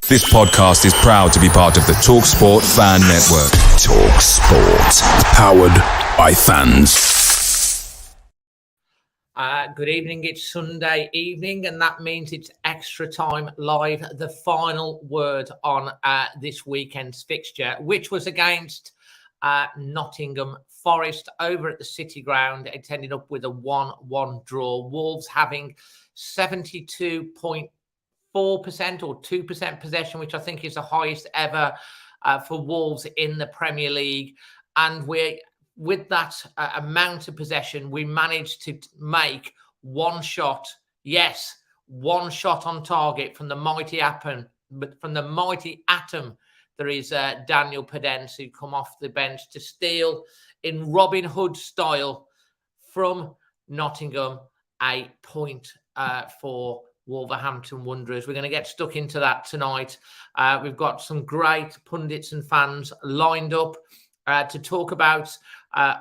This podcast is proud to be part of the TalkSport Fan Network. TalkSport. Powered by fans. Good evening. It's Sunday evening, and that means it's extra time live. The final word on this weekend's fixture, which was against Nottingham Forest over at the City Ground. It ended up with a 1-1 draw. Wolves having 72.4% or 2% possession, which I think is the highest ever for Wolves in the Premier League. And with that amount of possession, we managed to make one shot. Yes, one shot on target from the mighty atom. There is Daniel Podence, who come off the bench to steal in Robin Hood style from Nottingham a point for Wolverhampton Wanderers. We're going to get stuck into that tonight. We've got some great pundits and fans lined up to talk about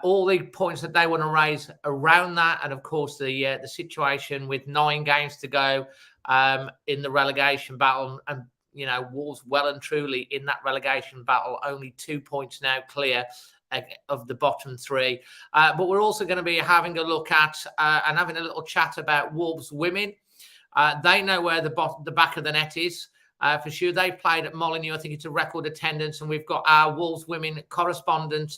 all the points that they want to raise around that, and of course the situation with 9 games to go in the relegation battle, and you know, Wolves well and truly in that relegation battle, only 2 points now clear of the bottom 3. But we're also going to be having a look at and having a little chat about Wolves women. They know where the back of the net is. For sure, they played at Molineux. I think it's a record attendance. And we've got our Wolves women correspondent,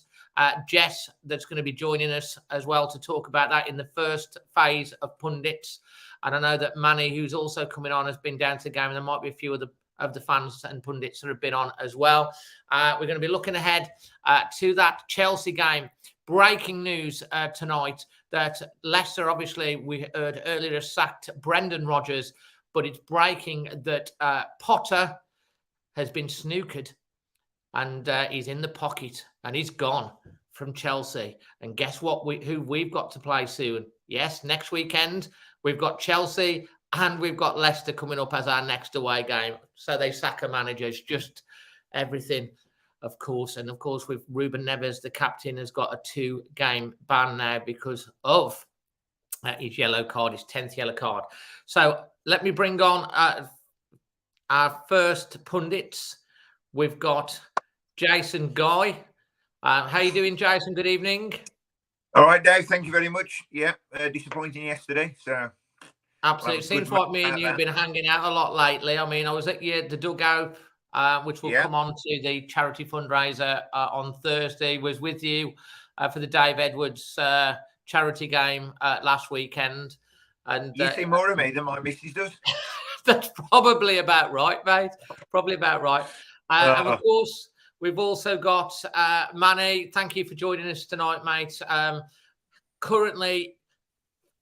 Jess, that's going to be joining us as well to talk about that in the first phase of pundits. And I know that Manny, who's also coming on, has been down to the game. And there might be a few of the fans and pundits that have been on as well. We're going to be looking ahead to that Chelsea game. Breaking news tonight that Leicester, obviously, we heard earlier, sacked Brendan Rodgers, but it's breaking that Potter has been snookered and he's in the pocket and he's gone from Chelsea. And guess what? Who we've got to play soon? Yes, next weekend we've got Chelsea and we've got Leicester coming up as our next away game. So they sack a manager. It's just everything. Of course, and of course, with Ruben Neves, the captain, has got a 2-game ban now because of his yellow card, his 10th yellow card. So let me bring on our first pundits. We've got Jason Guy. How you doing, Jason? Good evening. All right, Dave. Thank you very much. Yeah, disappointing yesterday. So absolutely, seems like me and you've been hanging out a lot lately. I mean, I was at the dugout. Which will come on to the charity fundraiser on Thursday, was with you for the Dave Edwards charity game last weekend. And you see more of me than my missus does. That's probably about right, mate. Probably about right. And of course, we've also got Manny. Thank you for joining us tonight, mate. Currently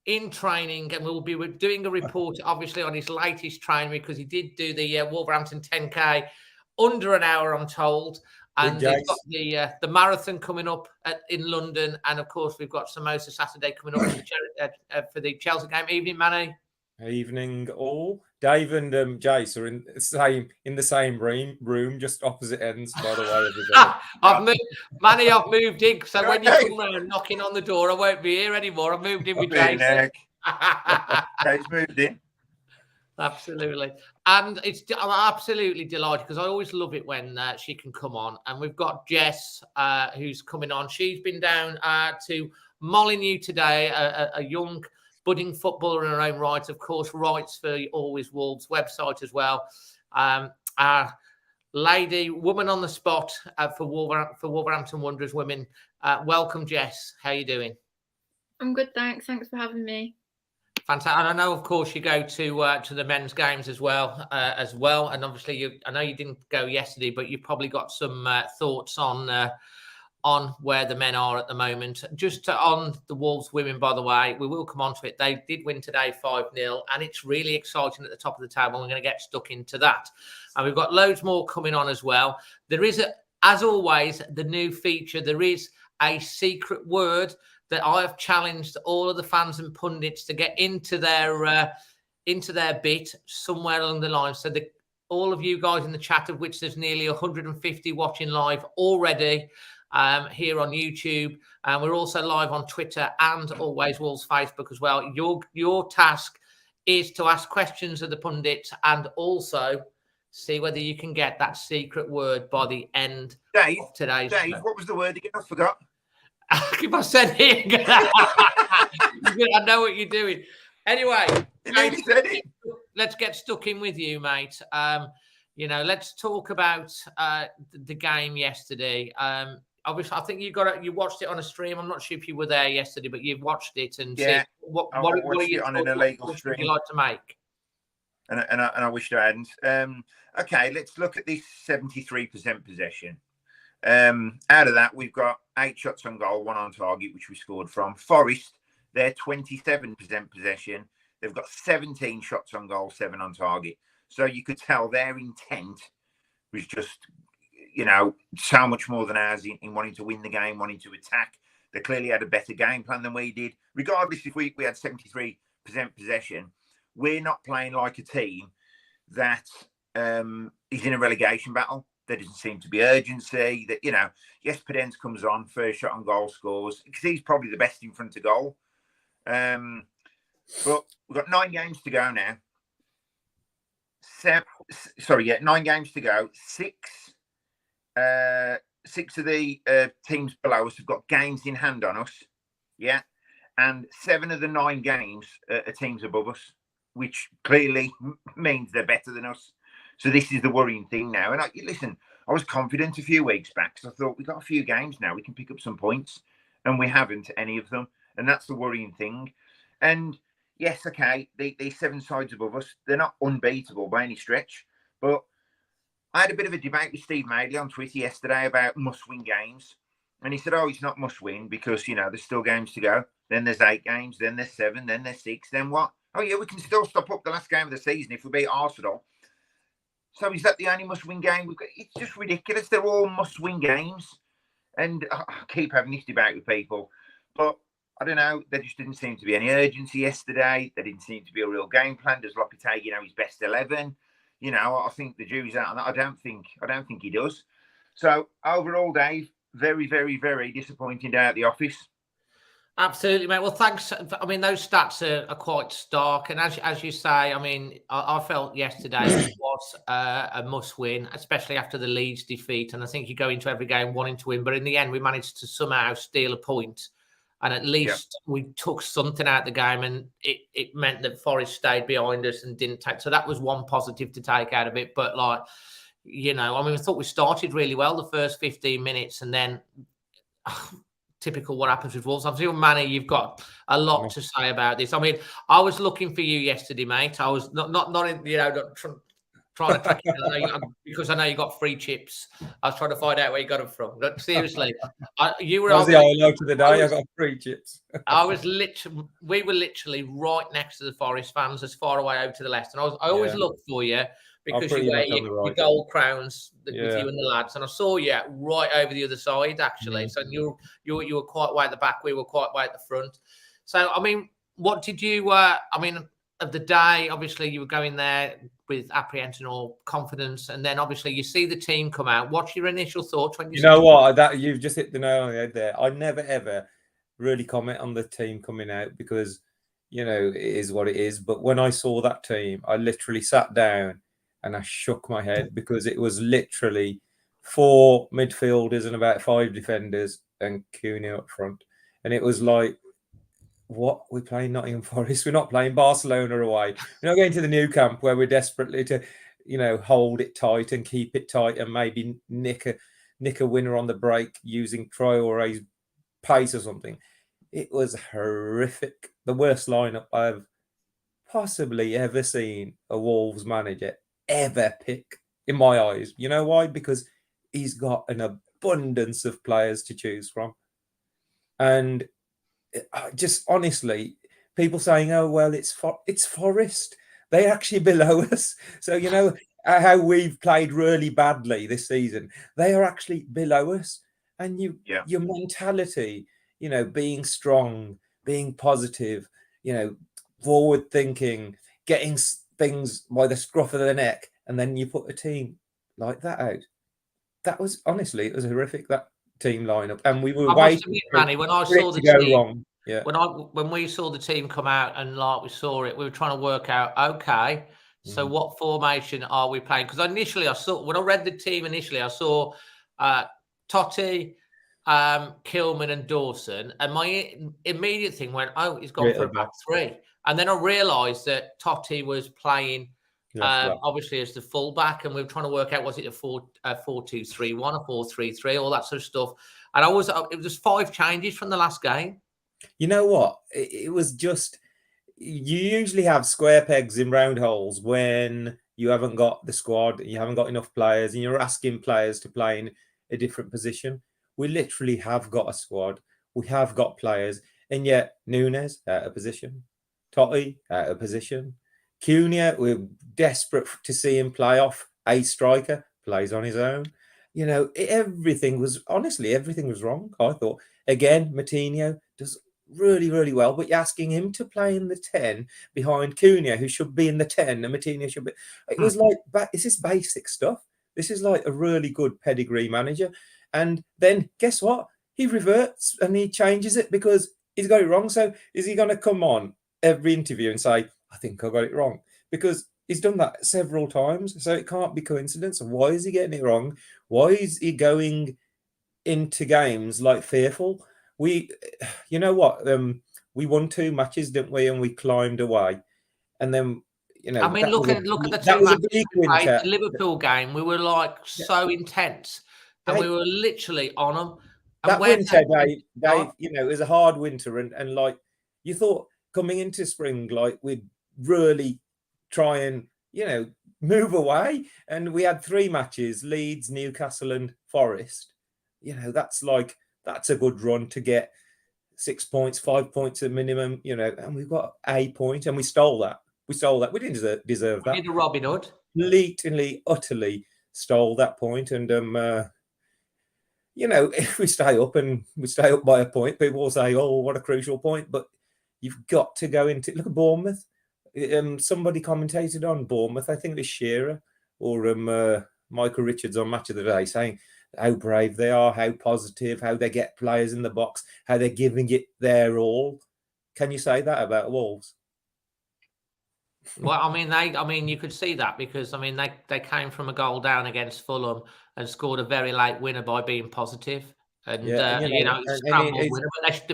in training, and we'll be doing a report, obviously, on his latest training because he did do the Wolverhampton 10K under an hour, I'm told. And we've got the marathon coming up in London, and of course we've got Samosa Saturday coming up for the Chelsea game. Evening, Manny. Evening, all. Dave and Jace are in the same room, just opposite ends. By the way, I've moved in, so when you come around knocking on the door, I won't be here anymore. I've moved in with Jason. Dave's moved in. Absolutely. And I'm absolutely delighted because I always love it when she can come on. And we've got Jess who's coming on. She's been down to Molineux today, a young budding footballer in her own right, of course, writes for the Always Wolves website as well. Our lady, woman on the spot for Wolverhampton Wanderers women. Welcome, Jess. How are you doing? I'm good, thanks. Thanks for having me. Fantastic. And I know, of course, you go to the men's games as well. And obviously, I know you didn't go yesterday, but you've probably got some thoughts on where the men are at the moment. Just on the Wolves women, by the way, we will come on to it. They did win today 5-0, and it's really exciting at the top of the table. We're going to get stuck into that. And we've got loads more coming on as well. There is, as always, the new feature. There is a secret word that I have challenged all of the fans and pundits to get into their bit somewhere along the line. So all of you guys in the chat, of which there's nearly 150 watching live already here on YouTube, and we're also live on Twitter and Always Wolves Facebook as well. Your task is to ask questions of the pundits and also See whether you can get that secret word by the end Dave, of today's Dave, show. what was the word again? I forgot. If I said it, I know what you're doing. Anyway, let's get stuck in with you, mate. Let's talk about the game yesterday. Obviously, I think you watched it on a stream. I'm not sure if you were there yesterday, but you've watched it and yeah, what I are watched you it on an illegal stream. stream. You like to make? And I wished I hadn't. Okay, let's look at this 73% possession. Out of that, we've got 8 shots on goal, 1 on target, which we scored from. Forest, they're 27% possession. They've got 17 shots on goal, 7 on target. So you could tell their intent was just, so much more than ours in wanting to win the game, wanting to attack. They clearly had a better game plan than we did. Regardless if we had 73% possession, we're not playing like a team that is in a relegation battle. There doesn't seem to be urgency. That yes, Podence comes on, first shot on goal, scores, because he's probably the best in front of goal. But we've got 9 games to go now. 9 games to go. 6 of the teams below us have got games in hand on us. Yeah. And 7 of the 9 games are teams above us, which clearly means they're better than us. So this is the worrying thing now. And I was confident a few weeks back because I thought we've got a few games now. We can pick up some points, and we haven't any of them. And that's the worrying thing. And yes, okay, these 7 sides above us, they're not unbeatable by any stretch. But I had a bit of a debate with Steve Madeley on Twitter yesterday about must-win games. And he said, it's not must-win because, there's still games to go. Then there's 8 games, then there's 7, then there's 6. Then what? Oh, yeah, we can still stop up the last game of the season if we beat Arsenal. So is that the only must-win game we've got? It's just ridiculous. They're all must-win games. And I keep having this debate with people. But I don't know. There just didn't seem to be any urgency yesterday. There didn't seem to be a real game plan. Does Lopetegui his best 11? I think the jury's out on that. I don't think he does. So overall, Dave, very, very, very disappointing day at the office. Absolutely, mate. Well, thanks. I mean, those stats are quite stark. And as you say, I mean, I felt yesterday was a must-win, especially after the Leeds defeat. And I think you go into every game wanting to win. But in the end, we managed to somehow steal a point. And at least we took something out of the game. And it meant that Forest stayed behind us and didn't take. So that was one positive to take out of it. But I thought we started really well the first 15 minutes. And then... typical what happens with Wolves. I'm sure, Manny, you've got a lot to say about this. I mean, I was looking for you yesterday, mate. I was not trying to track you because I know you got free chips. I was trying to find out where you got them from. But seriously, you were. That was the highlight of the day. I got free chips. We were literally right next to the Forest fans, as far away over to the left, and I always look for you. Because you wear your gold crowns with you and the lads, and I saw you right over the other side actually. So you were quite way at the back, we were quite way at the front. So I mean, what did you? Of the day, obviously you were going there with apprehension or confidence, and then obviously you see the team come out. What's your initial thoughts when you? You know what? That you've just hit the nail on the head there. I never ever really comment on the team coming out because it is what it is. But when I saw that team, I literally sat down. And I shook my head because it was literally 4 midfielders and about 5 defenders and Cooney up front. And it was like, what? We're playing Nottingham Forest. We're not playing Barcelona away. We're not going to the new camp where we're desperately to, hold it tight and keep it tight and maybe nick a winner on the break using Traore's pace or something. It was horrific. The worst lineup I've possibly ever seen a Wolves manager ever pick in my eyes. You know why? Because he's got an abundance of players to choose from. And just honestly, people saying, oh, well, it's Forest. They're actually below us. So, how we've played really badly this season. They are actually below us. And your mentality, being strong, being positive, forward thinking, getting things by the scruff of the neck, and then you put a team like that out. That was honestly, it was horrific, that team lineup, and we were waiting. Manny, when I saw the team, wrong. When we saw the team come out and we saw it, we were trying to work out. Okay, So what formation are we playing? Because initially when I read the team initially, I saw Totti, Kilman and Dawson. And my immediate thing went, oh, he's gone for a back three. And then I realised that Totti was playing obviously as the fullback, and we were trying to work out, was it a 4-2-3-1, a 4-3-3, all that sort of stuff. And it was just 5 changes from the last game. You know what? It was just, you usually have square pegs in round holes when you haven't got the squad, you haven't got enough players, and you're asking players to play in a different position. We literally have got a squad. We have got players, and yet Nunes out of position, Totti out of position, Cunha, we're desperate to see him play off a striker, plays on his own. You know, everything was wrong, I thought. Again, Moutinho does really, really well, but you're asking him to play in the 10 behind Cunha, who should be in the 10, and Moutinho should be. It was like, this is basic stuff. This is like a really good pedigree manager. And then guess what? He reverts and he changes it because he's got it wrong. So is he going to come on every interview and say, I think I got it wrong? Because he's done that several times. So it can't be coincidence. Why is he getting it wrong? Why is he going into games like fearful? You know what? We won 2 matches, didn't we? And we climbed away. And then, you know, I mean, look at the 2 matches we played. The Liverpool game, we were like so intense, and we were literally on them. That winter, Dave, you know, it was a hard winter, and like you thought coming into spring, like we'd really try and, you know, move away. And we had 3 matches: Leeds, Newcastle, and Forest. You know, that's a good run to get 6 points, 5 points at minimum. You know, and we've got a point, and we stole that. We didn't deserve that. We did a Robin Hood. Blatantly, utterly stole that point. And you know, if we stay up by a point, people will say, "Oh, what a crucial point!" But you've got to go into. Look at Bournemouth. Somebody commentated on Bournemouth. I think it was Shearer or Michael Richards on Match of the Day, saying how brave they are, how positive, how they get players in the box, how they're giving it their all. Can you say that about Wolves? Well, I mean, you could see that because they came from a goal down against Fulham and scored a very late winner by being positive, and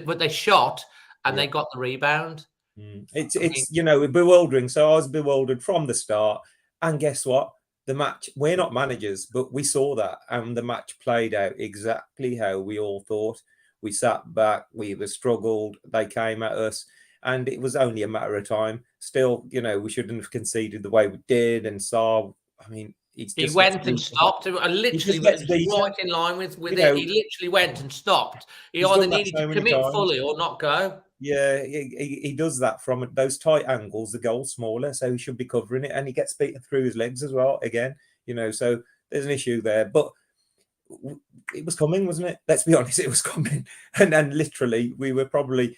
but they shot and they got the rebound. It's you know, bewildering. So I was bewildered from the start, and guess what? The match. We're not managers, but we saw that, and the match played out exactly how we all thought. We sat back, we struggled, they came at us. And it was only a matter of time. Still, you know, we shouldn't have conceded the way we did. And Saar, I mean, he went and stopped. I literally was right in line with it. He literally went and stopped. He either needed to commit fully or not go. Yeah, he does that from those tight angles. The goal's smaller, so he should be covering it. And he gets beaten through his legs as well, again. You know, so there's an issue there. But it was coming, wasn't it? Let's be honest, it was coming. And literally, we were probably...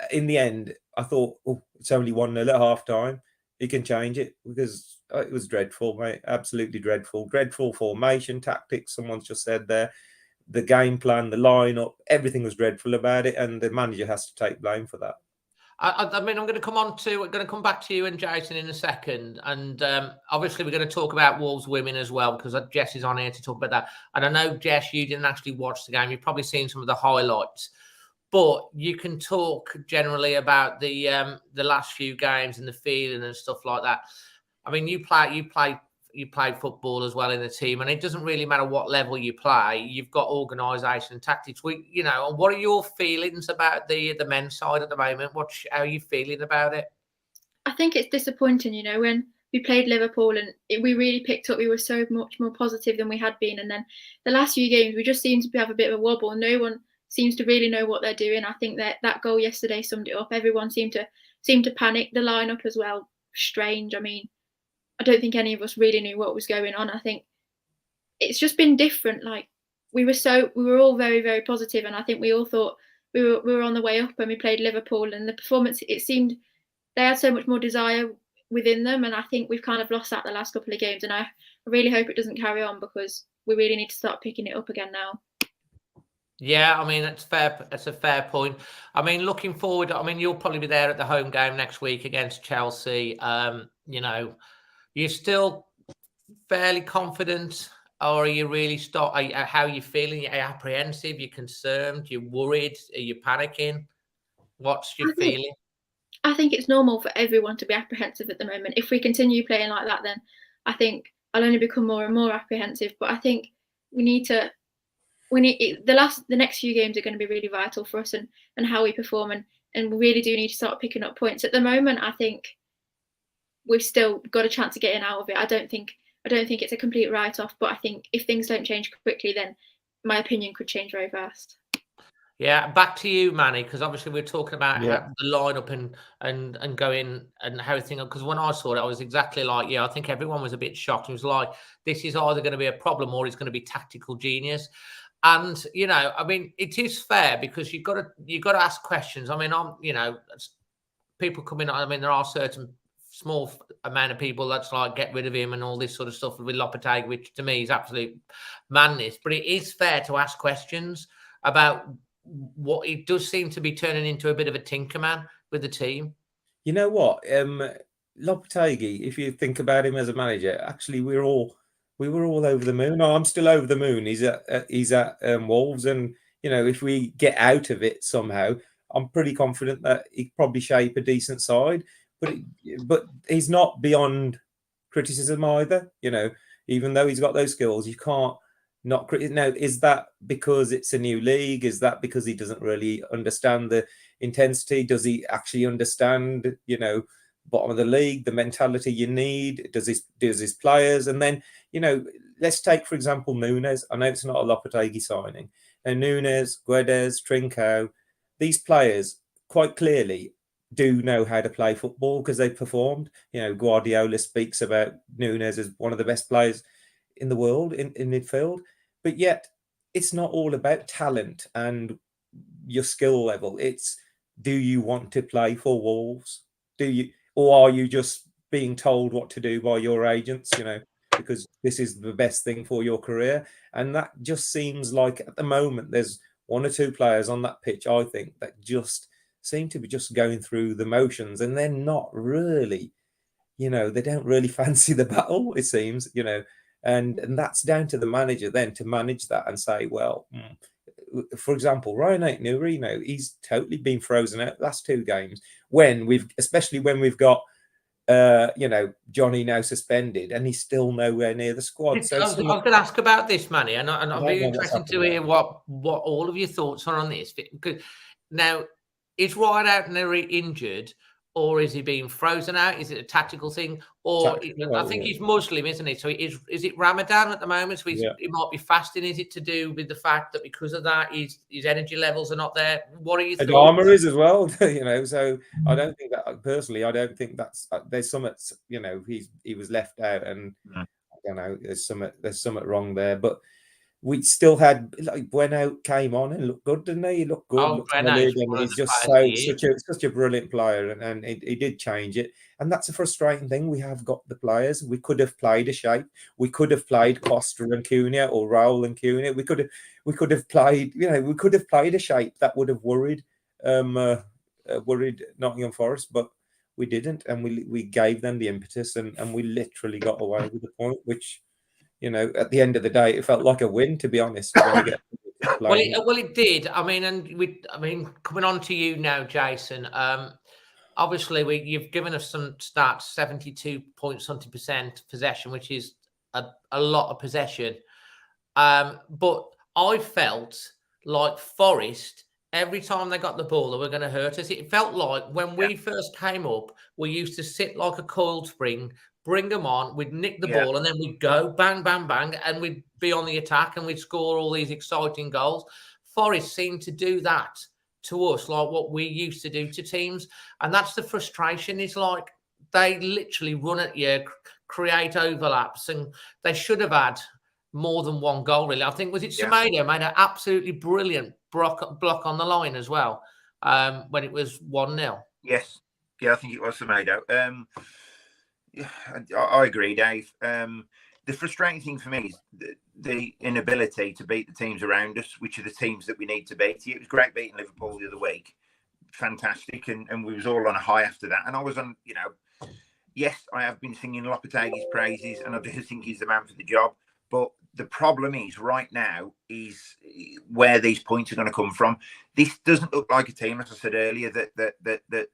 In the end, I thought, oh, it's only 1-0 at half time. He can change it, because it was dreadful, mate. Absolutely dreadful. Dreadful formation, tactics, someone's just said there. The game plan, the lineup, everything was dreadful about it, and the manager has to take blame for that. I mean, we're going to come back to you and Jason in a second. And obviously, we're going to talk about Wolves women as well, because Jess is on here to talk about that. And I know, Jess, you didn't actually watch the game. You've probably seen some of the highlights. But you can talk generally about the last few games and the feeling and stuff like that. I mean, you played football as well in the team, and it doesn't really matter what level you play. You've got organisation and tactics. What are your feelings about the men's side at the moment? How are you feeling about it? I think it's disappointing. You know, when we played Liverpool and we really picked up, we were so much more positive than we had been, and then the last few games we just seem to have a bit of a wobble. No one seems to really know what they're doing. I think that goal yesterday summed it up. Everyone seemed to panic. The lineup as well, strange. I mean, I don't think any of us really knew what was going on. I think it's just been different. Like we were all very, very positive, and I think we all thought we were on the way up when we played Liverpool. And the performance, it seemed they had so much more desire within them, and I think we've kind of lost that the last couple of games. And I really hope it doesn't carry on, because we really need to start picking it up again now. Yeah, I mean, that's fair. That's a fair point. I mean, looking forward, I mean, you'll probably be there at the home game next week against Chelsea. You know, You're still fairly confident, or are you really how are you feeling? Are you apprehensive? You're concerned? You're worried? Are you panicking? What's your feeling? I think it's normal for everyone to be apprehensive at the moment. If we continue playing like that, then I think I'll only become more and more apprehensive. But I think the next few games are going to be really vital for us and how we perform, and we really do need to start picking up points. At the moment, I think we've still got a chance of getting out of it. I don't think it's a complete write-off, but I think if things don't change quickly, then my opinion could change very fast. Yeah, back to you, Manny, because obviously we're talking about how the lineup and going and everything. Because when I saw it, I was exactly like, I think everyone was a bit shocked. It was like, this is either going to be a problem or it's going to be tactical genius. And I mean, it is fair because you've got to ask questions. I mean, people come in. I mean, there are certain small amount of people that's like get rid of him and all this sort of stuff with Lopetegui, which to me is absolute madness. But it is fair to ask questions about what it does seem to be turning into a bit of a tinkerman with the team. You know what? Lopetegui, if you think about him as a manager, actually we were all over the moon. I'm still over the moon. He's at Wolves, and if we get out of it somehow, I'm pretty confident that he'd probably shape a decent side. But he's not beyond criticism either. Even though he's got those skills, you can't not criticize. Now, is that because it's a new league? Is that because he doesn't really understand the intensity? Does he actually understand, bottom of the league, the mentality you need? Does his players? And then, let's take, for example, Núñez. I know it's not a Lopetegui signing. And Núñez, Guedes, Trincao, these players quite clearly do know how to play football because they've performed. Guardiola speaks about Núñez as one of the best players in the world in midfield, but yet it's not all about talent and your skill level. It's, do you want to play for Wolves? Or are you just being told what to do by your agents, because this is the best thing for your career? And that just seems like at the moment there's one or two players on that pitch, I think, that just seem to be just going through the motions, and they're not really, they don't really fancy the battle, it seems, and that's down to the manager then to manage that and say, well, for example, Ryan Aït-Nouri, he's totally been frozen out the last two games especially when we've got Johnny now suspended and he's still nowhere near the squad. So I was going to ask about this, Manny, and I'll be interested to hear what all of your thoughts are on this. Because now, is Ryan Aït-Nouri injured, or is he being frozen out? Is it a tactical thing? Or I think he's Muslim, isn't he? So is it Ramadan at the moment? So he might be fasting. Is it to do with the fact that because of that, his energy levels are not there? What are you thinking? Adama is as well, so I don't think that, personally, I don't think that's, there's something, he was left out, and I don't know, there's something wrong there. But we still had, like, Bueno came on and looked good, didn't he? He looked good. He's just such a brilliant player, and he did change it. And that's a frustrating thing. We have got the players. We could have played a shape. We could have played Costa and Cunha or Raul and Cunha. We could have played, we could have played a shape that would have worried Nottingham Forest, but we didn't, and we gave them the impetus, and we literally got away with the point, which, at the end of the day, it felt like a win, to be honest. Well, it did. I mean, coming on to you now, Jason. Obviously, you've given us some stats: 72.something% possession, which is a lot of possession. But I felt like Forest, every time they got the ball, they were going to hurt us. It felt like when we first came up, we used to sit like a coiled spring, bring them on, we'd nick the ball, and then we'd go bang, bang, bang, and we'd be on the attack and we'd score all these exciting goals. Forest seemed to do that to us, like what we used to do to teams. And that's the frustration. It's like they literally run at you, create overlaps, and they should have had more than one goal, really. I think, was it Semedo made an absolutely brilliant block on the line as well when it was 1-0? Yes. Yeah, I think it was Semedo. I agree, Dave. The frustrating thing for me is the inability to beat the teams around us, which are the teams that we need to beat. It was great beating Liverpool the other week. Fantastic. And we was all on a high after that. And I was on, yes, I have been singing Lopetegui's praises, and I do think he's the man for the job. But the problem is right now is where these points are going to come from. This doesn't look like a team, as I said earlier, that they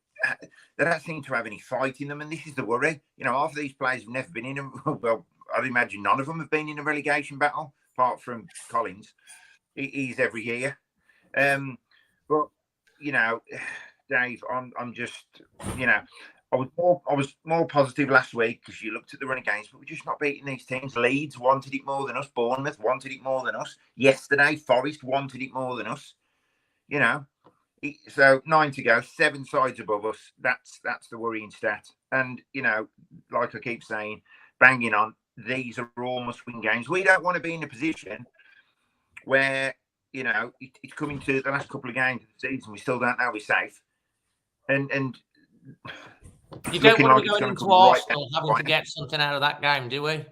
don't seem to have any fight in them, and this is the worry. You know, half of these players have never been in a, well, I'd imagine none of them have been in a relegation battle, apart from Collins. He's every year. But you know, Dave, I'm just, you know, I was more positive last week because you looked at the running games, but we're just not beating these teams. Leeds wanted it more than us. Bournemouth wanted it more than us. Yesterday, Forest wanted it more than us. You know, so 9 to go, 7 sides above us. That's the worrying stat. And you know, like I keep saying, banging on, these are all must-win games. We don't want to be in a position where, you know, it's coming to the last couple of games of the season. We still don't know we're safe. And you don't want to be going into Arsenal having to get something out of that game, do we?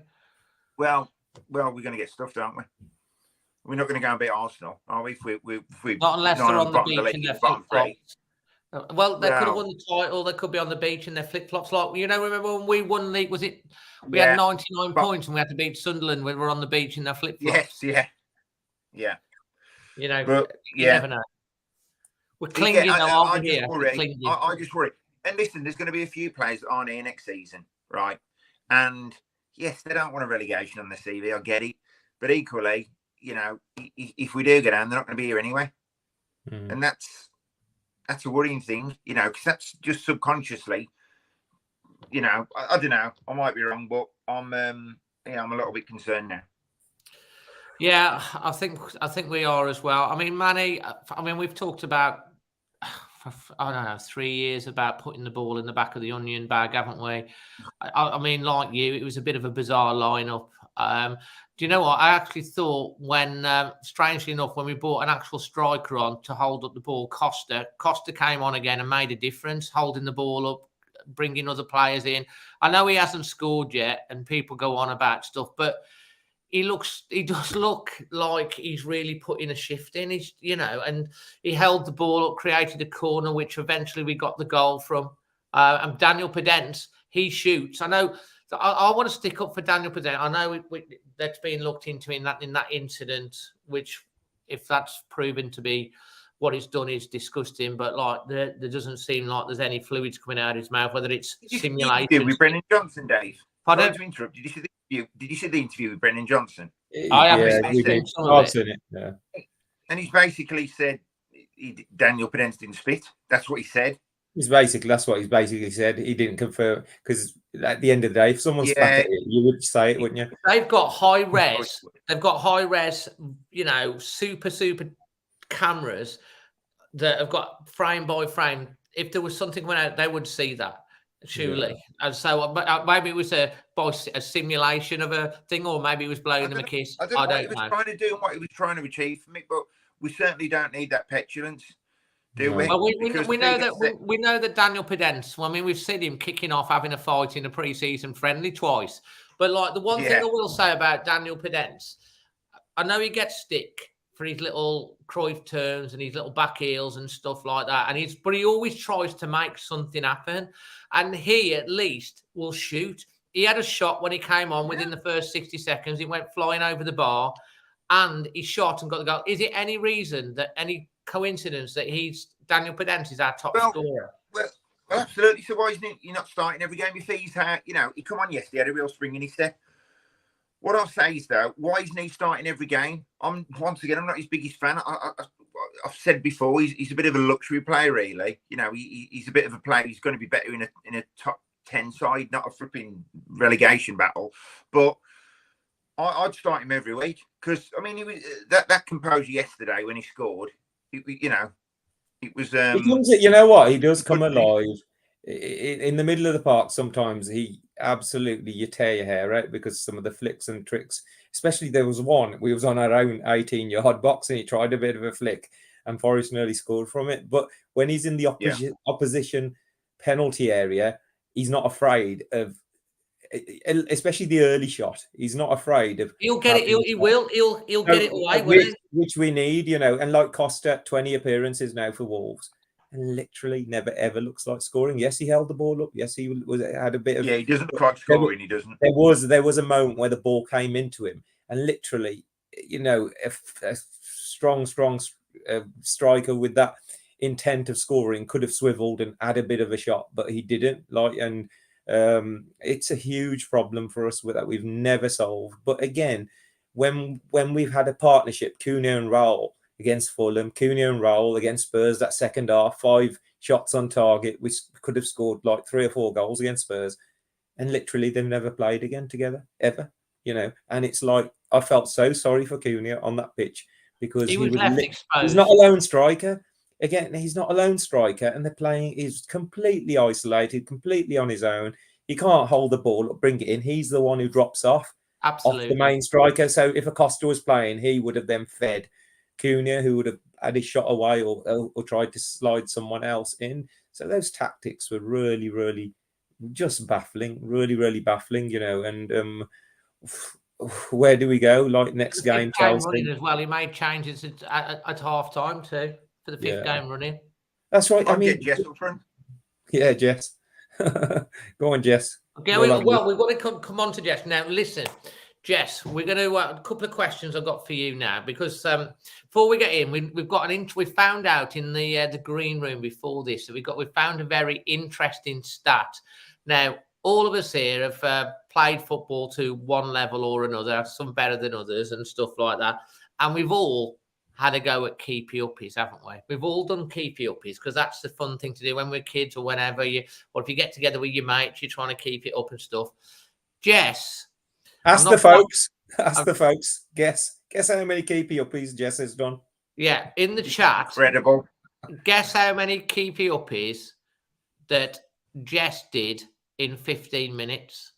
Well, we're going to get stuffed, aren't we? We're not going to go and beat Arsenal, are we? If we not unless they're on the beach in their flip-flops. Well, they could have won the title. They could be on the beach in their flip-flops. Like, you know, remember when we won the league? Was it? We had 99 points and we had to beat Sunderland when we were on the beach in their flip-flops. Yes, yeah. You know, but, you never know. We're clinging over here. I just worry. And listen, there's going to be a few players that aren't here next season, right? And yes, they don't want a relegation on the CV. I get it, but equally, you know, if we do go down, they're not going to be here anyway, and that's a worrying thing, you know, because that's just subconsciously, you know, I don't know, I might be wrong, but I'm a little bit concerned now. Yeah, I think we are as well. I mean, Manny, we've talked about, I don't know, 3 years about putting the ball in the back of the onion bag, haven't we? I mean, like you, it was a bit of a bizarre lineup. Do you know what? I actually thought when, strangely enough, when we brought an actual striker on to hold up the ball, Costa came on again and made a difference, holding the ball up, bringing other players in. I know he hasn't scored yet, and people go on about stuff, but he does look like he's really putting a shift in. He's, you know, and he held the ball up, created a corner, which eventually we got the goal from. And Daniel Podence, he shoots. I know. I want to stick up for Daniel Podence. I know that's been looked into in that incident, which, if that's proven to be what he's done, is disgusting. But like, there doesn't seem like there's any fluids coming out of his mouth, whether it's simulation. With Brennan Johnson, Dave. Pardon? Sorry to interrupt. Did you see the interview with Brennan Johnson? I haven't seen it. Yeah. And he's basically said Daniel Podence didn't spit. That's what he said. That's what he's basically said. He didn't confirm, because at the end of the day, if someone spat at it, you would say it, wouldn't you? They've got high res. They've got high res. You know, super cameras that have got frame by frame. If there was something went out, they would see that. Surely, and so maybe it was a simulation of a thing, or maybe it was blowing them a kiss. I don't know what he was trying to do and what he was trying to achieve from it, but we certainly don't need that petulance, do we? Well, we know that Daniel Podence. Well, I mean, we've seen him kicking off, having a fight in a pre-season friendly twice. But like, the one thing I will say about Daniel Podence, I know he gets stick for his little Cruyff turns and his little back heels and stuff like that. But he always tries to make something happen. And he at least will shoot. He had a shot when he came on within the first 60 seconds. He went flying over the bar and he shot and got the goal. Is it any any coincidence that Daniel Podence is our top scorer? Well, absolutely. So why isn't he not starting every game? If he's he come on yesterday, had a real spring in his step. What I'll say is, though, why isn't he starting every game? I'm not his biggest fan. I've said before, he's a bit of a luxury player, really. You know, he's a bit of a player. He's going to be better in a top 10 side, not a flipping relegation battle. But I'd start him every week because, I mean, he was that composure yesterday when he scored. It was. You know what? He does come alive in the middle of the park. Sometimes you tear your hair out because some of the flicks and tricks, especially there was one, we was on our own 18-yard box and he tried a bit of a flick and Forest nearly scored from it. But when he's in the opposition penalty area, he's not afraid of, especially the early shot. He's not afraid of. He'll get it. He'll get it away, which we need, and like Costa, 20 appearances now for Wolves. and literally never ever looks like scoring. Yes, he held the ball up. Yes, he had a bit of. Yeah, he doesn't look like scoring. He doesn't. There was a moment where the ball came into him, and literally, you know, a strong striker with that intent of scoring could have swiveled and had a bit of a shot, but he didn't. And it's a huge problem for us that we've never solved. But again, when we've had a partnership, Cunha and Raul against Fulham, Cunha and Raul against Spurs, that second half, 5 shots on target, we could have scored like 3 or 4 goals against Spurs, and literally they've never played again together ever, you know. And it's like, I felt so sorry for Cunha on that pitch, because he was left exposed. He's not a lone striker. Again, he's not a lone striker, and he's completely isolated, completely on his own. He can't hold the ball up, bring it in. He's the one who drops off the main striker. So if Acosta was playing, he would have then fed Cunha, who would have had his shot away or tried to slide someone else in. So those tactics were really, really just baffling, really, really baffling, you know. And where do we go? Like next game, Chelsea. Running as well. He made changes at half time too for the 5th game running. That's right. I mean, Jess up front. Yeah, Jess. Go on, Jess. Okay, well, we've got to come on to Jess now. Listen, Jess, we're going to a couple of questions I've got for you now, because before we get in, we've got we found out in the green room before this that we found a very interesting stat. Now, all of us here have played football to one level or another, some better than others and stuff like that, and we've all had a go at keepy uppies, haven't we? We've all done keepy uppies, because that's the fun thing to do when we're kids, or whenever or if you get together with your mates, you're trying to keep it up and stuff. Jess, ask the folks. Guess how many keepy uppies Jess has done. Yeah, in the chat. Incredible. Guess how many keepy uppies that Jess did in 15 minutes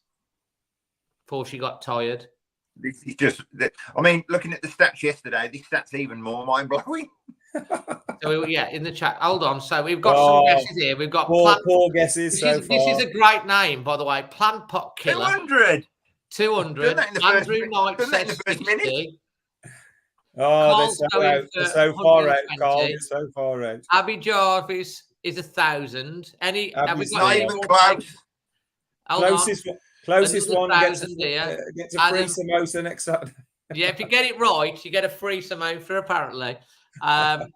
before she got tired. This is just, I mean, looking at the stats yesterday, this stat's even more mind-blowing. So, yeah, in the chat. Hold on. So, we've got some guesses here. We've got four guesses so far. This is a great name, by the way. Plant Pot Killer. 200. Andrew Knight says 60. Oh, they're so far out, Carl. They're so far out. Abby Jarvis is 1,000. Have we got not even close. Closest one gets a free samosa next Saturday. Yeah, if you get it right, you get a free samosa, apparently. Can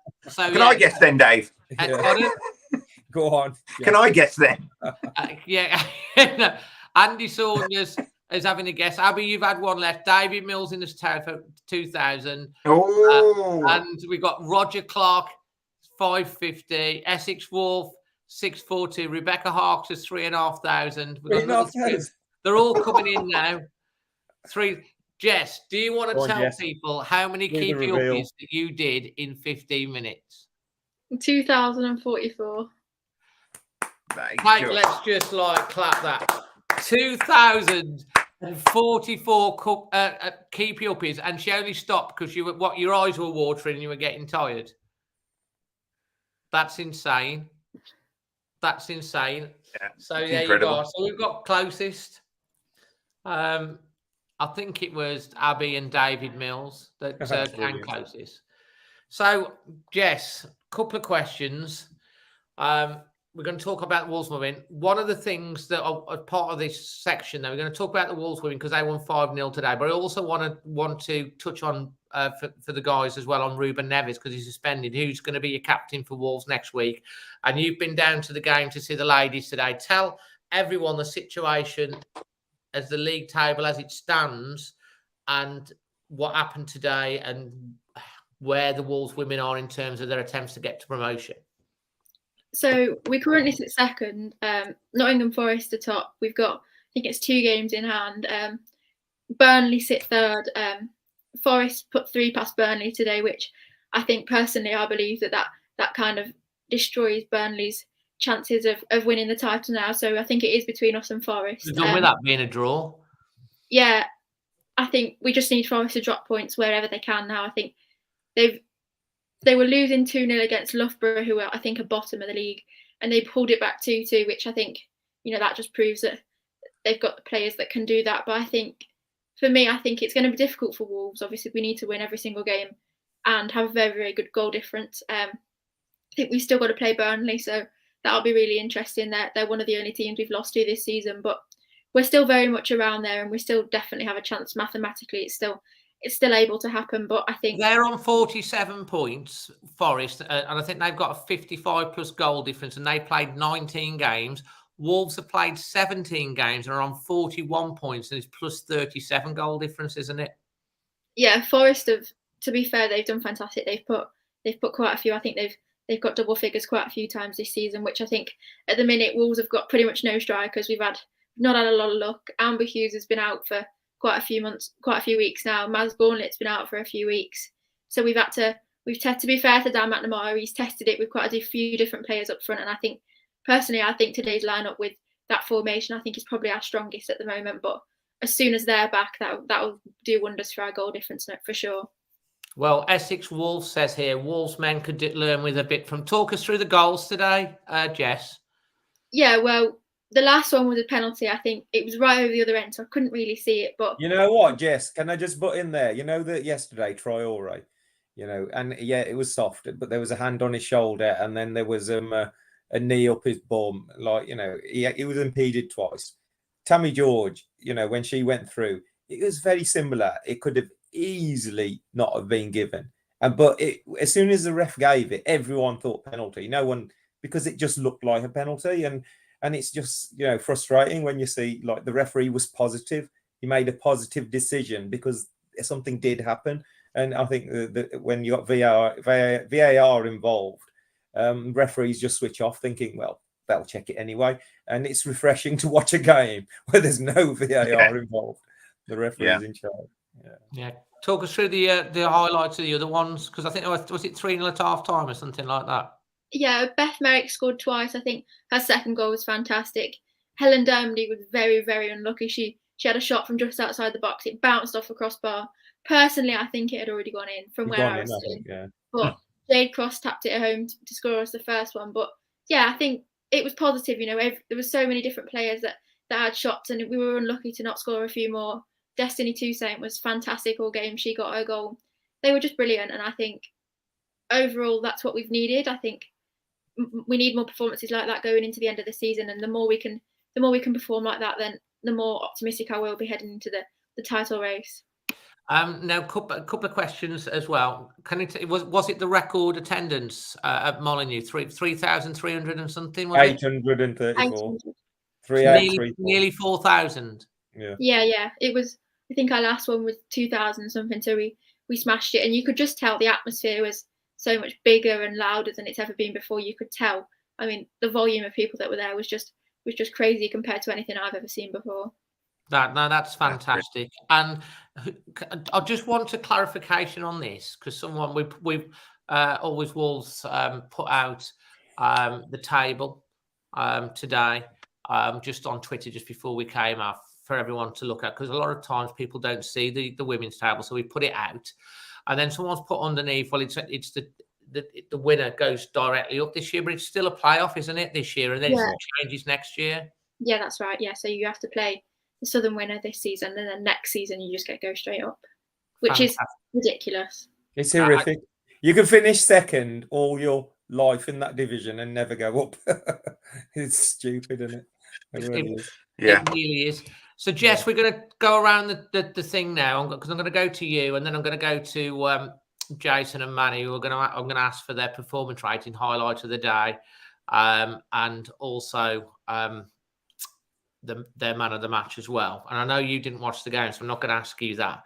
I guess then, Dave? Go on. Yeah. Can I guess then? Yeah. Andy Saunders is having a guess. Abby, you've had one left. David Mills in the town for 2,000. Oh. And we've got Roger Clark, 550. Essex Wolf, 640. Rebecca Harks is 3,500. They're all coming in now. 3. Jess, do you want to tell people how many keepy uppies that you did in 15 minutes? 2,044. Mate, let's just clap that. 2,044 keepy uppies, and she only stopped because your eyes were watering and you were getting tired. That's insane. Yeah, so there you go. So we've got closest. I think it was Abby and David Mills that came closest. So, Jess, a couple of questions. We're going to talk about the Wolves women. One of the things that are part of this section, though, we're going to talk about the Wolves women because they won 5-0 today. But I also want to touch on for the guys as well on Ruben Neves, because he's suspended. Who's going to be your captain for Wolves next week? And you've been down to the game to see the ladies today. Tell everyone the situation as the league table as it stands, and what happened today, and where the Wolves women are in terms of their attempts to get to promotion. So we currently sit second. Nottingham Forest are top. We've got, I think it's 2 games in hand. Burnley sit third. Forest put 3 past Burnley today, which I think personally, I believe that kind of destroys Burnley's chances of winning the title now. So I think it is between us and Forest. You're done with that being a draw. Yeah, I think we just need Forest to drop points wherever they can now. I think they were losing 2-0 against Loughborough, who are, I think, are bottom of the league, and they pulled it back 2-2, which I think, that just proves that they've got the players that can do that. But I think, for me, I think it's going to be difficult for Wolves. Obviously, we need to win every single game and have a very, very good goal difference. think we've still got to play Burnley, so that'll be really interesting. They're one of the only teams we've lost to this season, but we're still very much around there, and we still definitely have a chance mathematically. It's still able to happen, but I think they're on 47 points, Forest, and I think they've got a 55 plus goal difference, and they played 19 games. Wolves have played 17 games and are on 41 points, and it's plus 37 goal difference, isn't it? Yeah, Forest have, to be fair, they've done fantastic. They've put quite a few. I think they've got double figures quite a few times this season, which I think at the minute Wolves have got pretty much no strikers. We've not had a lot of luck. Amber Hughes has been out for quite a few weeks now. Maz Gauntlet's been out for a few weeks. So we've to be fair to Dan McNamara, he's tested it with quite a few different players up front. And I think today's lineup with that formation, I think is probably our strongest at the moment. But as soon as they're back, that'll do wonders for our goal difference for sure. Well, Essex Wolves says here, Wolves men could learn with a bit from. Talk us through the goals today, Jess. Yeah, well, the last one was a penalty. I think it was right over the other end, so I couldn't really see it. But you know what, Jess? Can I just butt in there? You know that yesterday, Traore, and yeah, it was soft, but there was a hand on his shoulder, and then there was a knee up his bum. He was impeded twice. Tammy George, when she went through, it was very similar. It could have easily not have been given, but as soon as the ref gave it, everyone thought penalty. No one, because it just looked like a penalty, and it's just frustrating when you see like the referee was positive. He made a positive decision because something did happen, and I think that when you got VAR involved, referees just switch off, thinking, well, they'll check it anyway. And it's refreshing to watch a game where there's no VAR involved. The referee's in charge. Yeah. Talk us through the highlights of the other ones, because I think was it 3-0 at half time or something like that. Yeah, Beth Merrick scored twice. I think her second goal was fantastic. Helen Dermody was very, very unlucky. She had a shot from just outside the box. It bounced off a crossbar. Personally, I think it had already gone in from where I was sitting. But Jade Cross tapped it at home to score us the first one. But yeah, I think it was positive. There was so many different players that had shots, and we were unlucky to not score a few more. Destiny Toussaint was fantastic all game. She got her goal. They were just brilliant, and I think overall that's what we've needed. I think we need more performances like that going into the end of the season, and the more we can perform like that, then the more optimistic I will be heading into the title race. Now, a couple of questions as well. Was it the record attendance at Molineux? 3,300 and something? 834. Nearly 4,000. Yeah. It was. I think our last one was 2,000 something. So we smashed it, and you could just tell the atmosphere was so much bigger and louder than it's ever been before. You could tell. I mean, the volume of people that were there was just crazy compared to anything I've ever seen before. That's fantastic. And I just want a clarification on this, because we've always Wolves put out the table today just on Twitter just before we came off for everyone to look at, because a lot of times people don't see the women's table, so we put it out, and then someone's put underneath, well, it's the winner goes directly up this year, but it's still a playoff, isn't it, this year, and then it changes next year. Yeah, that's right. Yeah, so you have to play the Southern winner this season, and then next season you just go straight up, which is ridiculous. It's horrific. You can finish second all your life in that division and never go up. It's stupid, isn't it? It really is. Yeah, it really is. So, Jess, we're going to go around the thing now, because I'm going to go to you, and then I'm going to go to Jason and Manny, who I'm going to ask for their performance rating highlight of the day, and also their man of the match as well. And I know you didn't watch the game, so I'm not going to ask you that.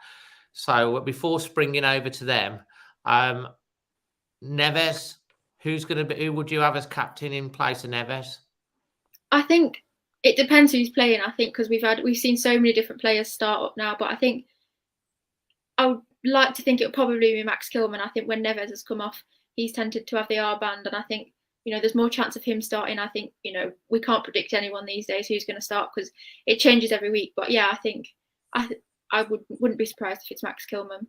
So before springing over to them, Neves, who would you have as captain in place of Neves? I think it depends who's playing. I think because we've seen so many different players start up now, but I think I would like to think it would probably be Max Kilman. I think when Neves has come off, he's tended to have the R-band, and I think there's more chance of him starting. I think we can't predict anyone these days who's going to start because it changes every week. But yeah, I think I wouldn't be surprised if it's Max Kilman.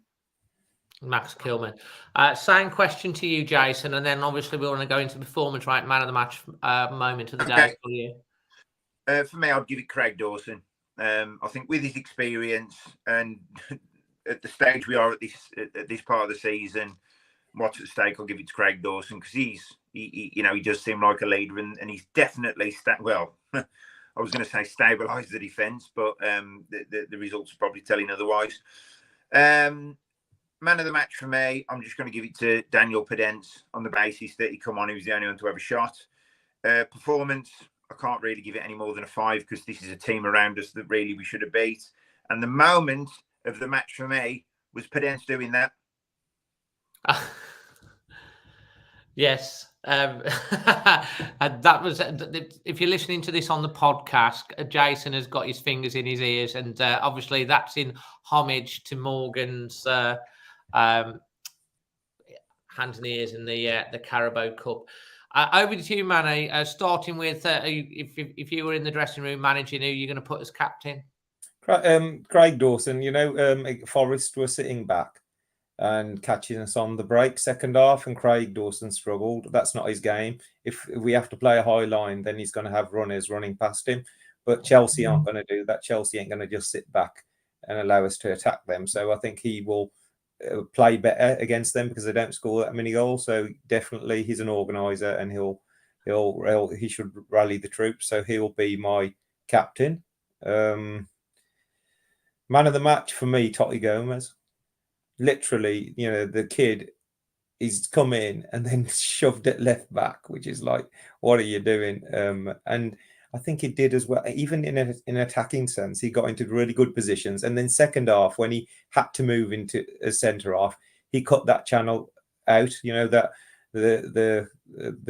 Max Kilman. Same question to you, Jason, and then obviously we want to go into performance right man of the match moment of the day for you. For me, I'd give it Craig Dawson. I think with his experience and at the stage we are at this part of the season, what's at stake, I'll give it to Craig Dawson, because he does seem like a leader, and he's definitely I was going to say stabilised the defence, but the results are probably telling otherwise. Man of the match for me, I'm just going to give it to Daniel Podence on the basis that he come on, he was the only one to have a shot. Performance, I can't really give it any more than a 5, because this is a team around us that really we should have beat. And the moment of the match for me was Podence doing that. Yes. And that was, if you're listening to this on the podcast, Jason has got his fingers in his ears, and obviously that's in homage to Morgan's hands and ears in the Carabao Cup. Over to you, Manny. Starting with if you were in the dressing room managing, who you're going to put as captain? Craig Dawson. Forest were sitting back and catching us on the break second half, and Craig Dawson struggled. That's not his game. If we have to play a high line, then he's going to have runners running past him. But Chelsea aren't going to do that. Chelsea ain't going to just sit back and allow us to attack them. So I think he will play better against them, because they don't score that many goals. So definitely he's an organizer, and he should rally the troops. So he'll be my captain. Man of the match for me, Totti Gomez. Literally, the kid, he's come in and then shoved it left back, which is like, what are you doing? And I think he did as well, even in an attacking sense. He got into really good positions, and then second half, when he had to move into a centre half, he cut that channel out. That the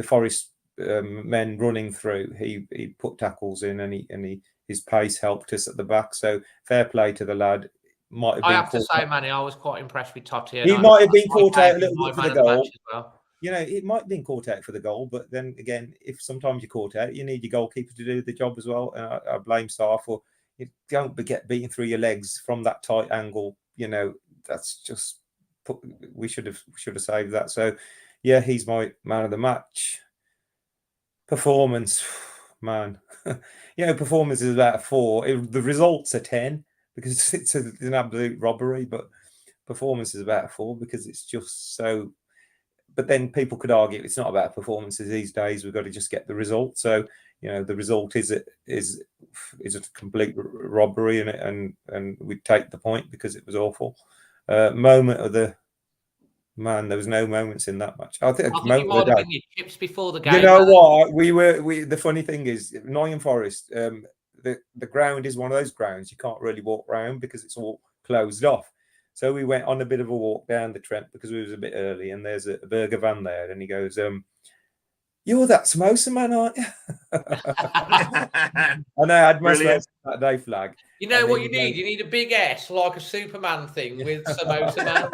Forest men running through, he put tackles in, and his pace helped us at the back. So fair play to the lad. I have to say, Manny, I was quite impressed with Totti. He might have been caught out a little bit for the goal. It might have been caught out for the goal, but then again, if sometimes you're caught out, you need your goalkeeper to do the job as well. And I blame Sarr for, you don't get beaten through your legs from that tight angle. That's just, we should have saved that. So, yeah, he's my man of the match. Performance, man. Performance is about a 4. The results are 10. Because it's an absolute robbery, but performance is about a 4, because it's just so. But then people could argue it's not about performances these days. We've got to just get the result. So the result is a complete robbery, and we take the point because it was awful. Moment of the man, there was no moments in that match. I think you might have been your chips before the game. You know what? The funny thing is, Nottingham Forest. The ground is one of those grounds you can't really walk around because it's all closed off. So we went on a bit of a walk down the Trent because we was a bit early, and there's a burger van there, and he goes, "You're that samosa man, aren't you?" I know, I had my Saturday flag. You know what you need? You need a big S, like a Superman thing with samosa man.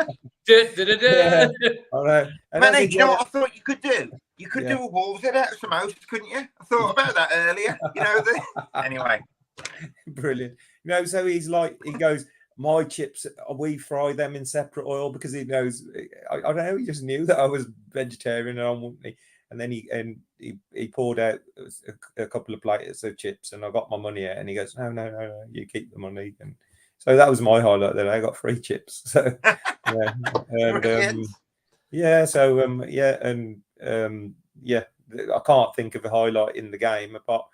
Yeah. I know. Manny, you know what I thought you could do? You could do a Wolves head out of samosas, couldn't you? I thought about that earlier. Anyway. Brilliant. So he goes, my chips, we fry them in separate oil, because he knows, I don't know, he just knew that I was vegetarian and I wouldn't. And then he poured out a couple of plates of chips, and I got my money out, and he goes, no, you keep the money. And so that was my highlight, that I got free chips. So I can't think of a highlight in the game apart,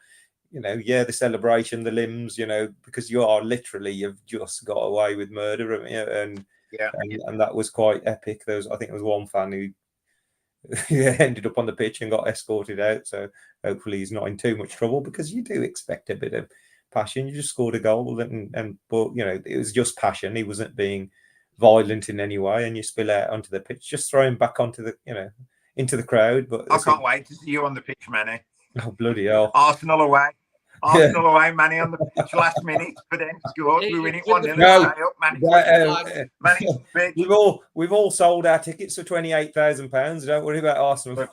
the celebration, the limbs, because you've just got away with murder, and that was quite epic. I think there was one fan who ended up on the pitch and got escorted out. So hopefully he's not in too much trouble, because you do expect a bit of passion. You just scored a goal, but it was just passion. He wasn't being violent in any way, and you spill out onto the pitch, just throw him back onto the into the crowd. But I can't wait to see you on the pitch, Manny. Oh, bloody hell. Arsenal away, Manny on the pitch last minute, but then scored. We win it 1-0. We've all sold our tickets for £28,000. Don't worry about Arsenal.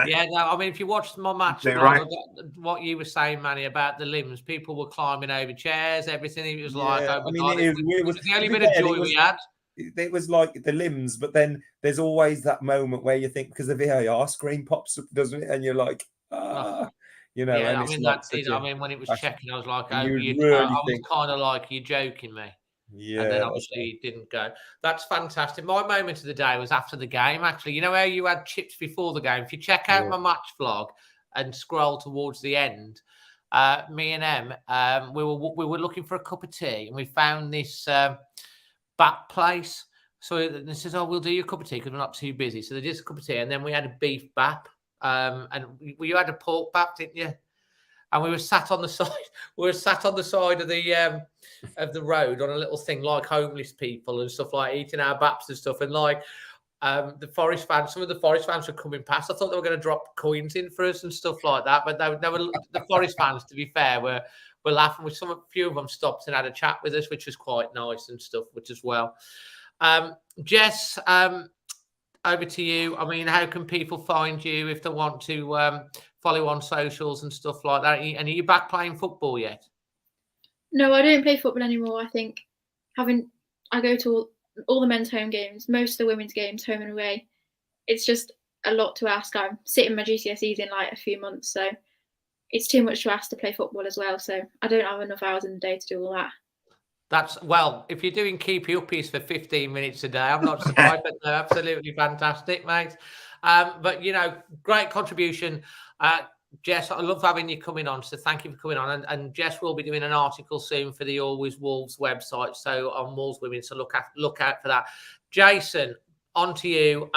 If you watched my match, what you were saying, Manny, about the limbs, people were climbing over chairs, everything. It was like, it was the only bit of joy we had. It was like the limbs, but then there's always that moment where you think, because the VAR screen pops up, doesn't it? And you're like, when it was checking, I was like, I was kind of like, you're joking me. And then obviously he didn't go. That's fantastic. My moment of the day was after the game, actually. You know how you had chips before the game? If you check out my match vlog and scroll towards the end, me and Em, we were looking for a cup of tea, and we found this bat place. So they says, "Oh, we'll do you a cup of tea because we're not too busy." So they did a cup of tea, and then we had a beef bap, and you had a pork bap, didn't you? And we were sat on the side. We were sat on the side of the road on a little thing like homeless people and stuff, like eating our baps and stuff. And like the Forest fans, some of the Forest fans were coming past. I thought they were going to drop coins in for us and stuff like that. But they were the Forest fans, to be fair, were laughing. With a few of them stopped and had a chat with us, which was quite nice and stuff, which as well. Jess, over to you. I mean, how can people find you if they want to follow on socials and stuff like that? And are you back playing football yet? No, I don't play football anymore. I think I go to all the men's home games, most of the women's games, home and away. It's just a lot to ask. I'm sitting my GCSEs in like a few months, so it's too much to ask to play football as well. So I don't have enough hours in the day to do all that. Well, if you're doing keepy uppies for 15 minutes a day, I'm not surprised, but no, absolutely fantastic, mate. But, you know, great contribution. Jess, I love having you coming on, so thank you for coming on. And Jess will be doing an article soon for the Always Wolves website, so on Wolves Women, so look out for that. Jason, on to you.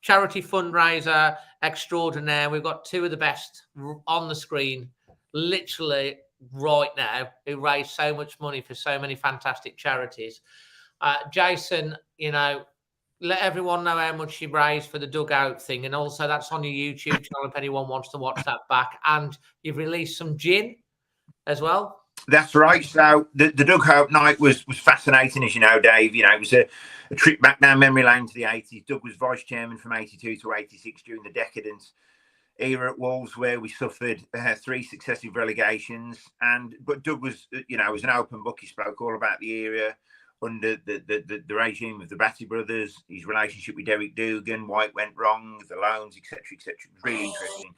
Charity fundraiser extraordinaire. We've got two of the best on the screen, literally right now, who raised so much money for so many fantastic charities. Jason, you know, let everyone know how much you raised for the dugout thing, and also that's on your YouTube channel if anyone wants to watch that back. And you've released some gin as well. That's right. So the dugout night was fascinating, as you know, Dave. You know, it was a trip back down memory lane to the 80s. Doug was vice chairman from 82 to 86 during the decadent era at Wolves, where we suffered 3 successive relegations. But Doug was, you know, was an open book. He spoke all about the era under the regime of the Batty brothers, his relationship with Derek Dugan, why it went wrong, the loans, etc., etc. It was really interesting.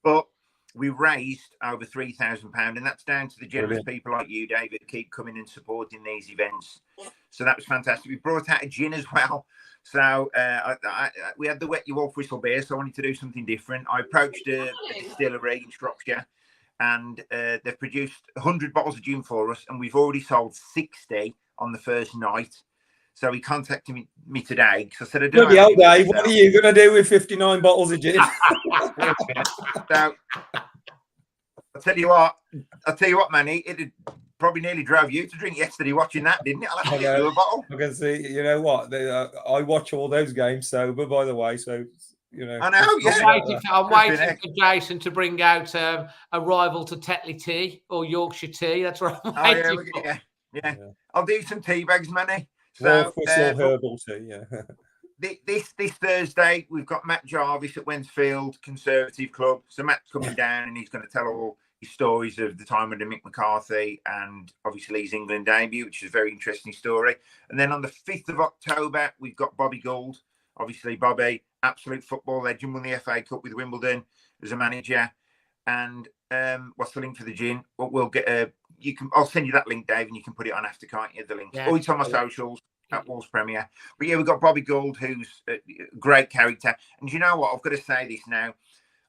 But we raised over £3,000, and that's down to the generous people like you, David, keep coming and supporting these events. So that was fantastic. We brought out a gin as well. So we had the Wet Your Wolf Whistle beer, so I wanted to do something different. I approached a distillery in Shropshire, and they've produced 100 bottles of gin for us, and we've already sold 60 on the first night. So he contacted me today because I said, Dave, what are you going to do with 59 bottles of gin? So I'll tell you what, Manny, it probably nearly drove you to drink yesterday watching that, didn't it? I'll have to get you a bottle. I can see, you know what, I watch all those games sober, by the way, so, you know. I know, yeah. I'm waiting for Jason to bring out a rival to Tetley tea or Yorkshire tea. That's what I'm waiting for. Yeah. I'll do some tea bags, Manny. So, herbal tea, yeah. This Thursday, we've got Matt Jarvis at Wensfield Conservative Club. So Matt's coming down and he's going to tell all his stories of the time under Mick McCarthy and obviously his England debut, which is a very interesting story. And then on the 5th of October, we've got Bobby Gould. Obviously, Bobby, absolute football legend, won the FA Cup with Wimbledon as a manager. And what's the link for the gin? We'll get I'll send you that link, Dave, and you can put it on after, can't you? The link. Yeah. Or it's on my socials at Wolves Premier. But yeah, we've got Bobby Gould, who's a great character. And you know what? I've got to say this now.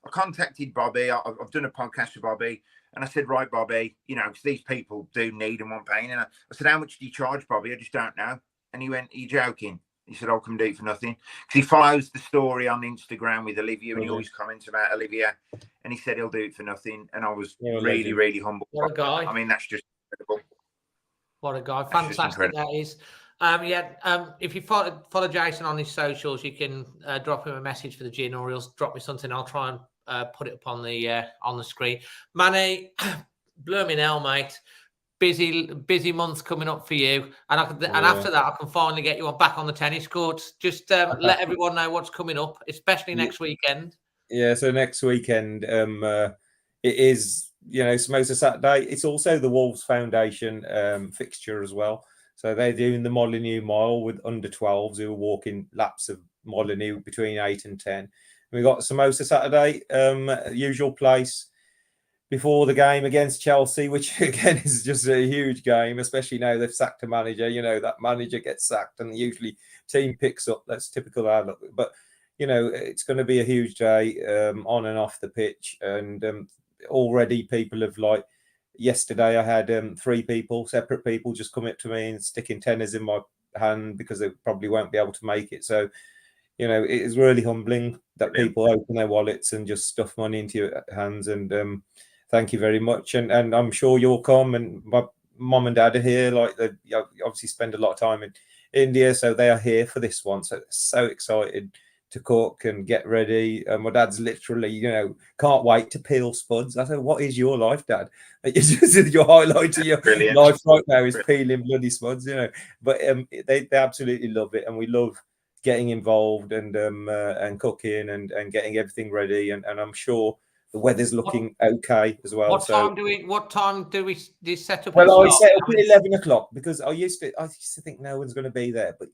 I contacted Bobby. I've done a podcast with Bobby, and I said, right, Bobby, you know, because these people do need and want paying. And I said, how much do you charge, Bobby? I just don't know. And he went, are you joking? He said, I'll come do it for nothing. Because he follows the story on Instagram with Olivia, and he always comments about Olivia. And he said he'll do it for nothing. And I was really, really humble. What a guy. I mean, that's just incredible. What a guy. Fantastic that is. If you follow Jason on his socials, you can drop him a message for the gin, or he'll drop me something. I'll try and put it up on the screen. Manny, blooming hell, mate. Busy month coming up for you, and after that, I can finally get you back on the tennis courts. Just let everyone know what's coming up, especially next weekend. Yeah, so next weekend, it is, you know, Samosa Saturday. It's also the Wolves Foundation fixture as well. So they're doing the Molineux mile with under 12s who are walking laps of Molineux between 8 and 10. We've got Samosa Saturday, usual place. before the game against Chelsea, which again is just a huge game, especially now they've sacked a manager. That manager gets sacked and usually team picks up. That's typical outlook. But, it's going to be a huge day on and off the pitch. And already people have yesterday I had 3 separate people just come up to me and sticking tenors in my hand because they probably won't be able to make it. So, it is really humbling that people open their wallets and just stuff money into your hands. And thank you very much. And I'm sure you'll come. And my mum and dad are here. They obviously spend a lot of time in India, so they are here for this one. So excited to cook and get ready. And my dad's literally, can't wait to peel spuds. I said, "What is your life, Dad? Your highlight of your life right now is peeling bloody spuds." But they absolutely love it, and we love getting involved and cooking and getting everything ready. And I'm sure the weather's looking okay as well. What time do you set up? Well, I set up at 11 o'clock because I used to think no one's going to be there. But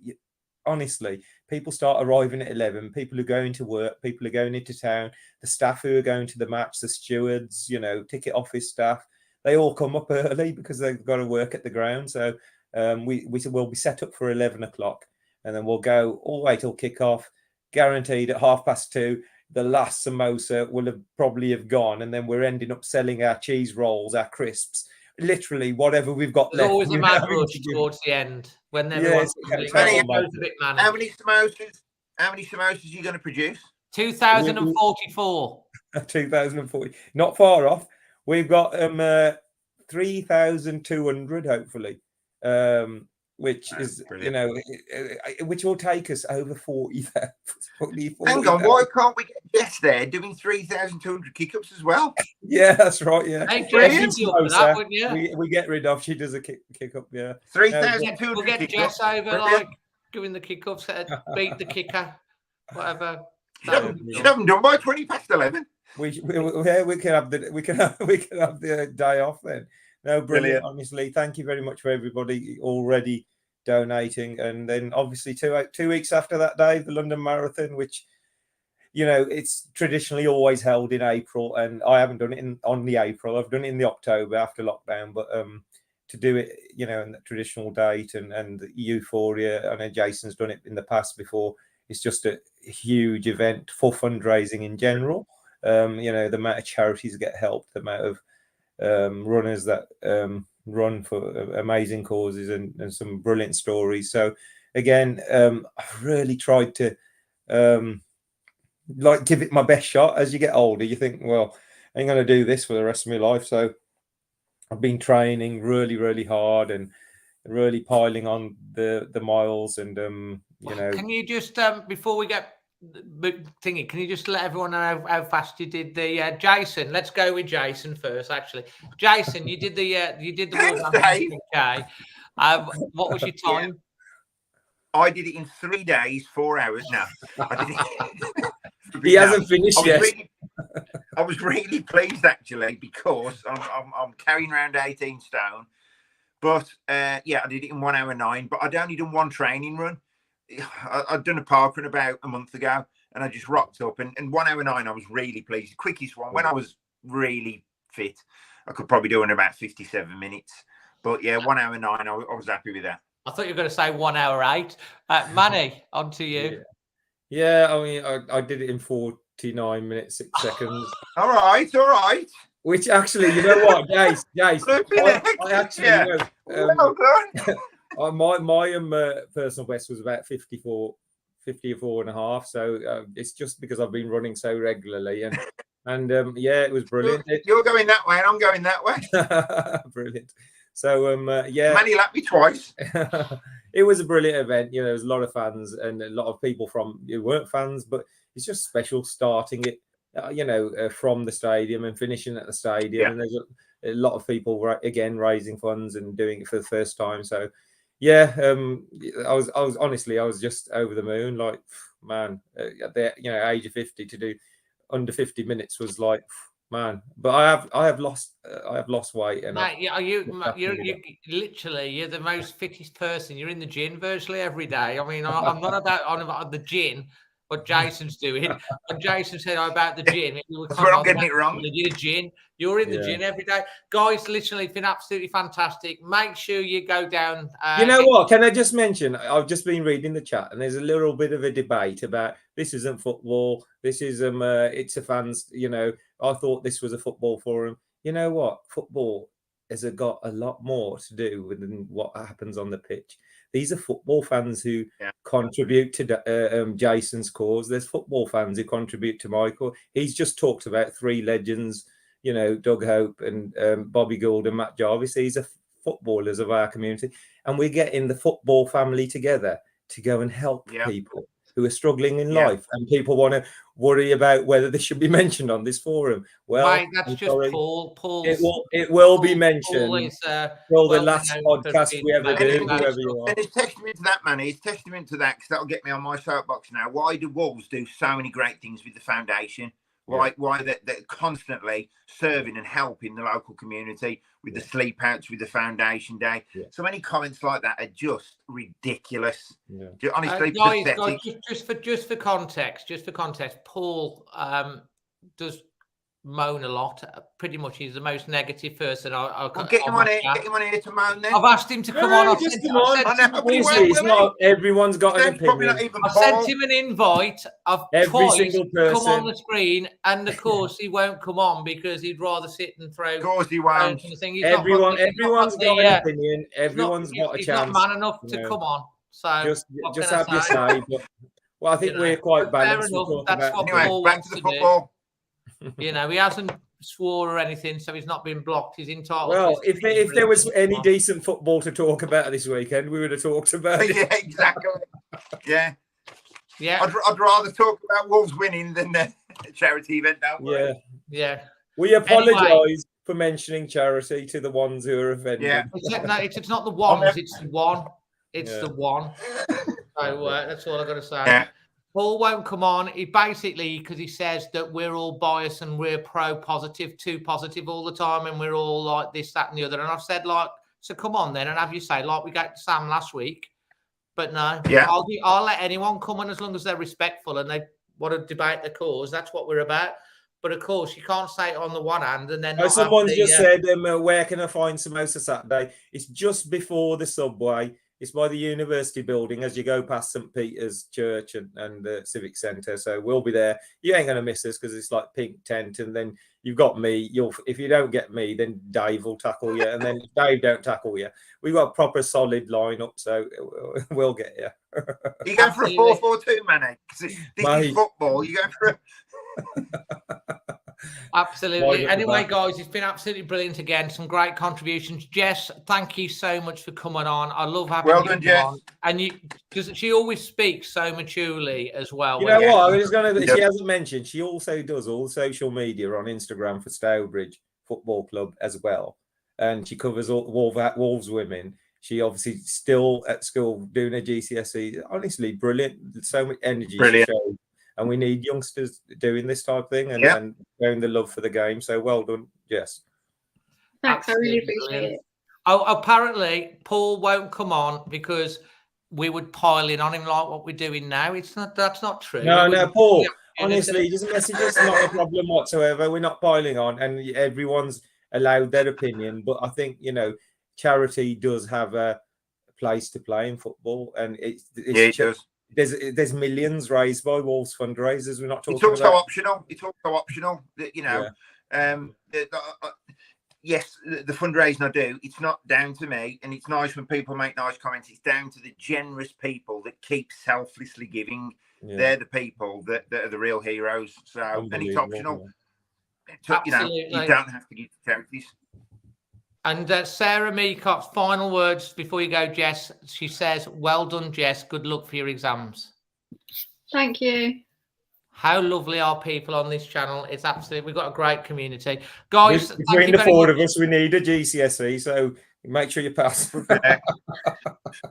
honestly, people start arriving at 11. People are going to work. People are going into town. The staff who are going to the match, the stewards, ticket office staff, they all come up early because they've got to work at the ground. So we will be set up for 11 o'clock. And then we'll go all the way till kick-off. Guaranteed at 2:30, the last samosa will probably have gone. And then we're ending up selling our cheese rolls, our crisps, literally whatever we've got left. There's always a mad rush towards the end when everyone's how many samosas are you going to produce? 2,044. 2,040. Not far off. We've got 3,200, hopefully. Which is, brilliant. Which will take us over 40,000. Hang on, why can't we get Jess there doing 3,200 kick-ups as well? Yeah, that's right, yeah. Hey, Jess, we get rid of, she does a kick-up, yeah. 3,200 We'll get Jess over, doing the kick-ups, beat the kicker, whatever. Should have them done by 11:20. We can have the day off then. No, brilliant. Honestly, thank you very much for everybody already donating. And then obviously 2 weeks after that day, the London Marathon, which, it's traditionally always held in April. And I haven't done it on the April. I've done it in the October after lockdown. But to do it, in the traditional date and the euphoria, I know Jason's done it in the past before. It's just a huge event for fundraising in general. The amount of charities that get helped, the amount of runners that run for amazing causes and some brilliant stories. So again, I've really tried to give it my best shot. As you get older, you think, well, I'm going to do this for the rest of my life. So I've been training really, really hard and really piling on the miles. And can you just before we get thingy, can you just let everyone know how fast you did the Jason? Let's go with Jason first. Actually, Jason, you did the Wolverhampton 10K. What was your time? Yeah. I did it in 3 days, 4 hours. No, I did it. He hasn't finished yet. I was really pleased actually because I'm carrying around 18 stone. But I did it in 1 hour 9. But I'd only done one training run. I'd done a park run about a month ago, and I just rocked up. And 1 hour 9, I was really pleased. The quickest one, when I was really fit, I could probably do in about 57 minutes. But 1 hour 9, I was happy with that. I thought you were going to say 1 hour 8. Manny, on to you. Yeah, I mean, I did it in 49 minutes, 6 seconds. All right. Which actually, you know what, Jace, I actually well done. My personal best was about 54 and a half. So it's just because I've been running so regularly, and it was brilliant. You're going that way, and I'm going that way. Brilliant. So Manny lapped me twice. It was a brilliant event. There was a lot of fans and a lot of people who weren't fans, but it's just special starting it, from the stadium and finishing at the stadium. Yeah. And there's a lot of people again raising funds and doing it for the first time. So. I was just over the moon. Like, man, at the age of 50 to do under 50 minutes was like, man. But I have lost weight. And mate, you're the most fittest person. You're in the gym virtually every day. I mean, I'm not about on the gym. what Jason's doing. When Jason said about the gin, That's where I'm getting it wrong. The gin. You're in the gin every day. Guys, literally, it's been absolutely fantastic. Make sure you go down. You know what? Can I just mention, I've just been reading the chat and there's a little bit of a debate about this isn't football. This is, it's a fans, you know, I thought this was a football forum. You know what? Football has got a lot more to do with what happens on the pitch. These are football fans who contribute to Jason's cause. There's football fans who contribute to my cause. He's just talked about three legends, you know, Doug Hope and Bobby Gould and Matt Jarvis. These are footballers of our community. And we're getting the football family together to go and help people who are struggling in life. And people want to worry about whether this should be mentioned on this forum. Well, mate, that's just Paul. It will be mentioned till the last podcast we ever do. And it's testament to that, man. It's testament to that, because that'll get me on my soapbox now. Why do Wolves do so many great things with the foundation? Why they're constantly serving and helping the local community with the sleep outs, with the foundation day. So many comments like that are just ridiculous. Honestly, guys, just for context, Paul does moan a lot. Pretty much, he's the most negative person. Get him on here to moan. Then I've asked him to come on. Everyone's got an opinion. I sent him an invite. Every single person come on the screen, and of course he won't come on because he'd rather sit and throw. Of course he won't. Everyone's got an opinion. Everyone's got a chance. He's not man enough to come on. So just have your say. Well, I think we're quite balanced. Anyway, back to the football. You know, he hasn't swore or anything, so he's not been blocked. He's entitled. Well, if there was any decent football to talk about this weekend, we would have talked about it. Yeah, exactly. Yeah. I'd rather talk about Wolves winning than the charity event. Yeah. We apologise for mentioning charity to the ones who are offended. Yeah. It's not the ones. It's the one. It's the one. So that's all I've got to say. Yeah. Paul won't come on. He basically, because he says that we're all biased and we're pro-positive, too positive all the time, and we're all like this, that, and the other. And I've said, like, so come on then and have you say, like we got Sam last week. But no, I'll let anyone come on as long as they're respectful and they want to debate the cause. That's what we're about. But of course, you can't say it on the one hand and then. Someone's just said, where can I find Samosa Saturday? It's just before the subway. It's by the university building as you go past St. Peter's Church and the Civic Centre. So we'll be there. You ain't going to miss us because it's like pink tent. And then you've got me. If you don't get me, then Dave will tackle you. And then if Dave don't tackle you, we've got a proper solid lineup. So we'll get you. You go for a 4-4-2, man. This is football. You go for Absolutely. Anyway, guys, it's been absolutely brilliant again. Some great contributions. Jess, thank you so much for coming on. I love having you on. And because she always speaks so maturely as well. You know what? I was she hasn't mentioned she also does all social media on Instagram for Stourbridge Football Club as well. And she covers all Wolves women. She obviously still at school doing her GCSE. Honestly, brilliant. So much energy. Brilliant. And we need youngsters doing this type of thing and showing the love for the game. So well done, Jess. Thanks, I really appreciate it. Oh, apparently Paul won't come on because we would pile in on him like what we're doing now. That's not true. No, Paul. Honestly, just message us, not a problem whatsoever. We're not piling on, and everyone's allowed their opinion. But I think charity does have a place to play in football, and it does. There's millions raised by Wolves fundraisers. We're not talking about. It's also optional. Yes, the fundraising I do, it's not down to me, and it's nice when people make nice comments. It's down to the generous people that keep selflessly giving. They're the people that are the real heroes. So, and it's optional. You don't have to give to charities. And Sarah Meacott's final words before you go, Jess. She says, "Well done, Jess. Good luck for your exams." Thank you. How lovely are people on this channel? It's absolutely, we've got a great community. Guys, between the four of us, we need a GCSE, so make sure you pass.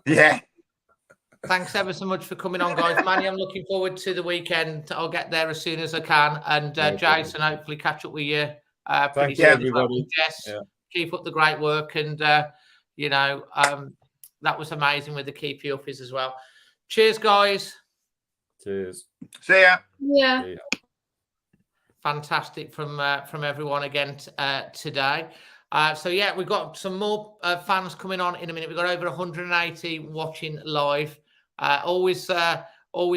Yeah. Thanks ever so much for coming on, guys. Manny, I'm looking forward to the weekend. I'll get there as soon as I can. And Jason, hopefully catch up with you pretty soon. Everybody. Jess, keep up the great work. And, that was amazing with the Keep You Uppies as well. Cheers, guys. Cheers. See ya. Yeah. See ya. Fantastic from everyone again today. So yeah, we've got some more fans coming on in a minute. We've got over 180 watching live. Always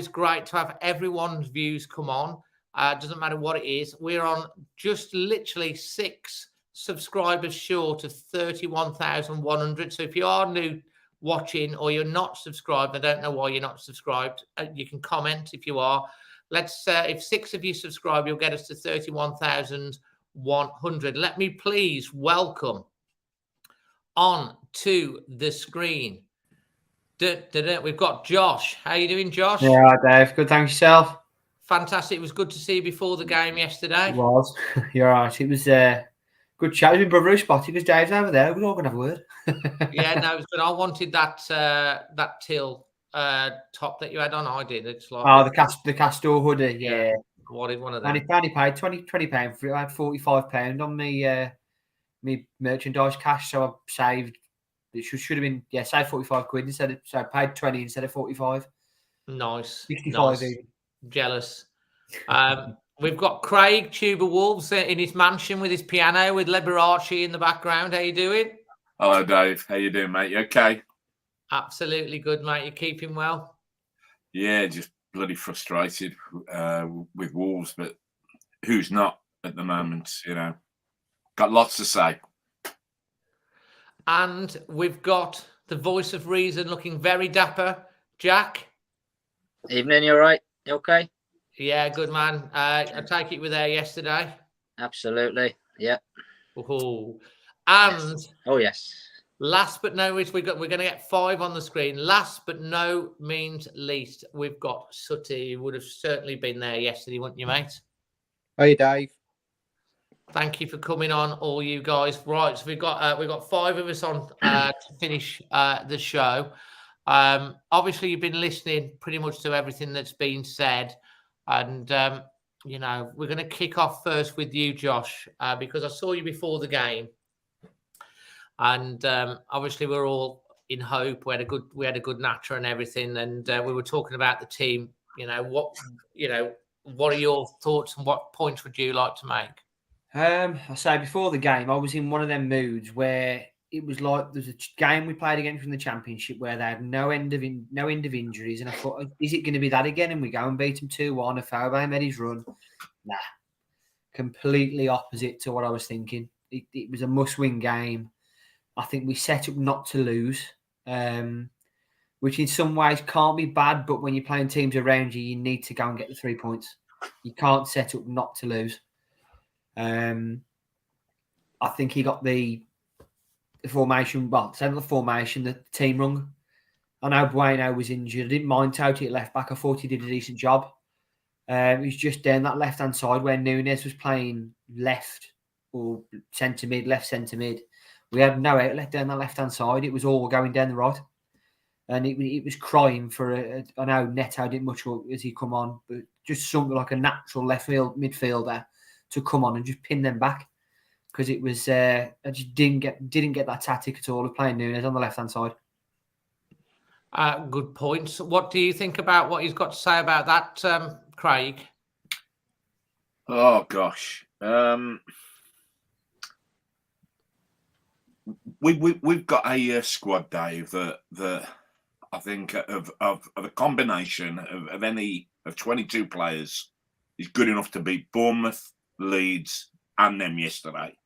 great to have everyone's views come on. Doesn't matter what it is. We're on just literally 6 subscribers short of 31,100. So if you are new watching or you're not subscribed, I don't know why you're not subscribed. You can comment if you are. Let's if 6 of you subscribe, you'll get us to 31,100. Let me please welcome on to the screen. We've got Josh. How you doing, Josh? Yeah, right, Dave. Good, thanks yourself. Fantastic. It was good to see you before the game yesterday. It was. You're right. It was good chat. It was my brother who spotted because Dave's over there. We're all going to have a word. Yeah, no, it was good. I wanted that teal top that you had on. I did. It's like the Castor hoodie. Yeah. I wanted one of them. And he only paid £20 for it. I had £45 on me merchandise cash, so I saved. It should have been saved £45 instead of, so I paid 20 instead of 45. Nice. 65 nice. even. Jealous. We've got Craig Tuber Wolves in his mansion with his piano with Liberace in the background. How you doing? Hello, Dave. How you doing, mate? You okay? Absolutely good, mate. You keeping well? Yeah, just bloody frustrated with Wolves, but who's not at the moment? You know, got lots to say. And we've got the voice of reason, looking very dapper, Jack. Evening, you all right? You okay? Yeah, good man. I take it you were there yesterday. Absolutely. Yeah. Ooh. And oh yes. Last but no least, we're going to get 5 on the screen. Last but no means least, we've got Sutty. You would have certainly been there yesterday, wouldn't you, mate? Hey, Dave. Thank you for coming on, all you guys. Right, so we've got 5 of us on to finish the show. Obviously, you've been listening pretty much to everything that's been said. And, you know, we're going to kick off first with you, Josh, because I saw you before the game. And obviously, we're all in hope. We had a good natter and everything. And we were talking about the team. What are your thoughts and what points would you like to make? I say before the game, I was in one of them moods where it was like there's a game we played against from the Championship where they had no end of injuries, and I thought, is it going to be that again? And we go and beat them 2-1. Afobe made his run. Nah, completely opposite to what I was thinking. It was a must-win game. I think we set up not to lose, which in some ways can't be bad. But when you're playing teams around you, you need to go and get the 3 points. You can't set up not to lose. I think he got the formation, the formation, the team wrong. I know Bueno was injured. I didn't mind Toti at left back. I thought he did a decent job. He was just down that left-hand side where Nunes was playing left or centre mid, left centre mid. We had no outlet down that left-hand side. It was all going down the right. And it was crying for I know Neto didn't much as he come on, but just something like a natural left field midfielder to come on and just pin them back, because it was I just didn't get that tactic at all of playing Nunes on the left hand side. Good points. What do you think about what he's got to say about that, Craig? Oh gosh, we've got a squad, Dave, that I think of a combination of any of 22 players is good enough to beat Bournemouth, Leeds, and them yesterday.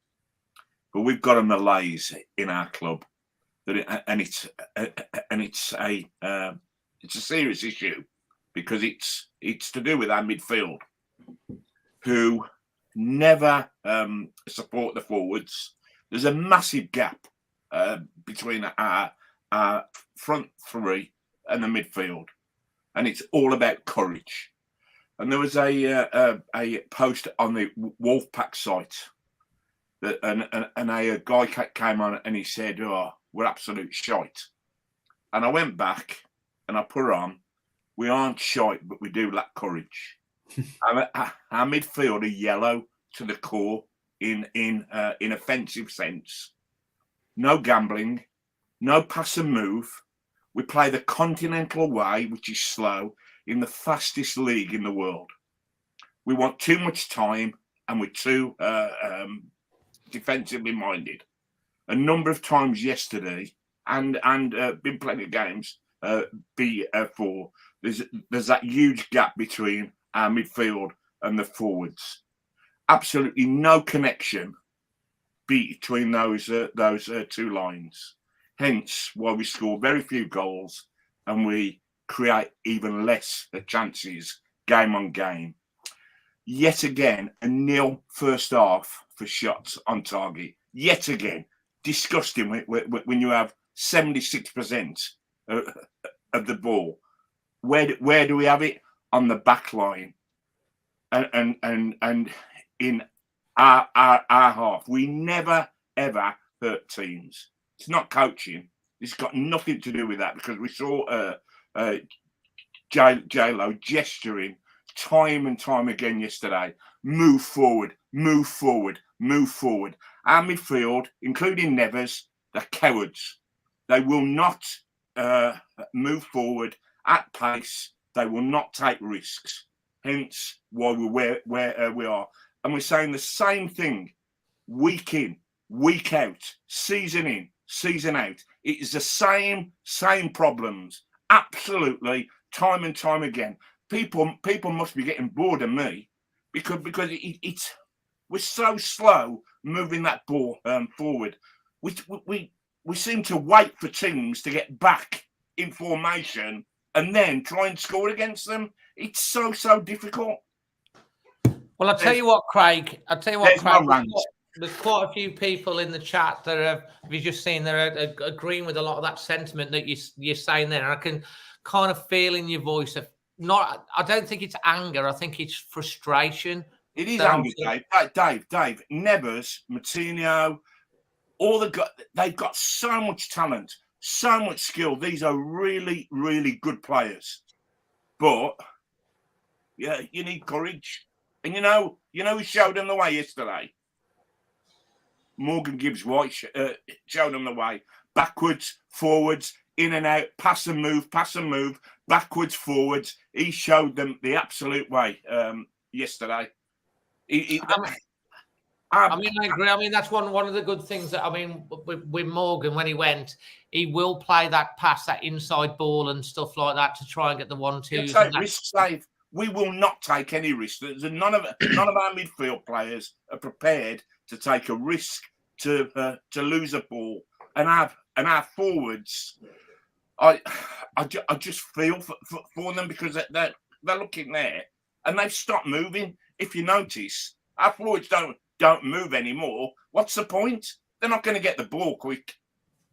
But we've got a malaise in our club it's a serious issue, because it's to do with our midfield, who never support the forwards. There's a massive gap between our front three and the midfield, and it's all about courage. And there was a post on the Wolfpack site that and a guy came on and he said, "Oh, we're absolute shite." And I went back and I put on, "We aren't shite, but we do lack courage." Our midfield are yellow to the core in offensive sense. No gambling, no pass and move. We play the continental way, which is slow. in the fastest league in the world. We want too much time, and we're too defensively minded. A number of times yesterday, and been plenty of games before. There's that huge gap between our midfield and the forwards. Absolutely no connection between those two lines. Hence why we score very few goals and we create even less chances game on game. Yet again, a nil first half for shots on target. Yet again, disgusting when you have 76% of the ball. Where do we have it? On the back line. And in our half. We never, ever hurt teams. It's not coaching. It's got nothing to do with that, because we saw J-Lo gesturing time and time again yesterday. Move forward, move forward, move forward. Our midfield, including Nevers, they're cowards. They will not move forward at pace. They will not take risks. Hence why we're where we are. And we're saying the same thing week in, week out, season in, season out. It is the same problems. Absolutely, time and time again. People must be getting bored of me because it's we're so slow moving that ball forward. We seem to wait for teams to get back in formation and then try and score against them. It's so difficult. Well, I'll tell you what, Craig. There's quite a few people in the chat that have you just seen they're agreeing with a lot of that sentiment that you're saying there. And I can kind of feel in your voice of I don't think it's anger. I think it's frustration. It is anger, Dave. Nevers, Martino, they've got so much talent, so much skill. These are really, really good players. But yeah, you need courage. And you know who showed them the way yesterday? Morgan Gibbs-White showed them the way. Backwards, forwards, in and out, pass and move, backwards, forwards. He showed them the absolute way yesterday. I agree. I mean, that's one of the good things that, with Morgan, when he went, he will play that pass, that inside ball and stuff like that to try and get the 1-2s. Take risks, Dave. We will not take any risk. None of our midfield players are prepared to take a risk to lose a ball. And our forwards, I just feel for them because they're looking there and they've stopped moving. If you notice, our forwards don't move anymore. What's the point? They're not going to get the ball quick.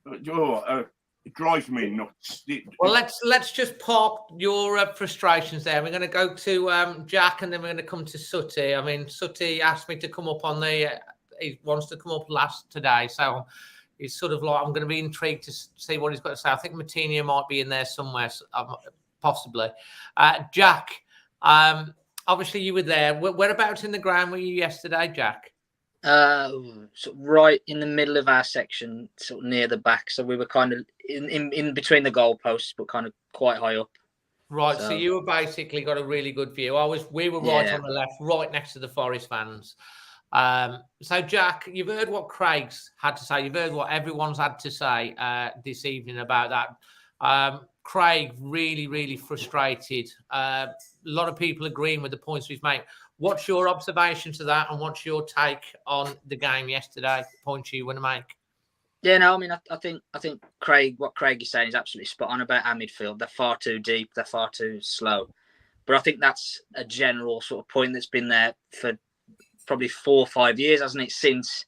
It drives me nuts. Well, let's just park your frustrations there. We're going to go to Jack, and then we're going to come to Sutty. I mean, Sutty asked me to come up on he wants to come up last today, so he's sort of like, I'm going to be intrigued to see what he's got to say. I think Martino might be in there somewhere, possibly. Jack, obviously you were there. Whereabouts in the ground were you yesterday, Jack? Sort of right in the middle of our section, sort of near the back. So we were kind of in between the goalposts, but kind of quite high up. Right. So you were basically got a really good view. We were right on the left, right next to the Forest fans. So Jack, you've heard what Craig's had to say. You've heard what everyone's had to say this evening about that. Craig really, really frustrated. A lot of people agreeing with the points we've made. What's your observation to that, and what's your take on the game yesterday? Points you want to make? Yeah, no, I mean, I think Craig, what Craig is saying is absolutely spot on about our midfield. They're far too deep. They're far too slow. But I think that's a general sort of point that's been there for probably 4 or 5 years, hasn't it? Since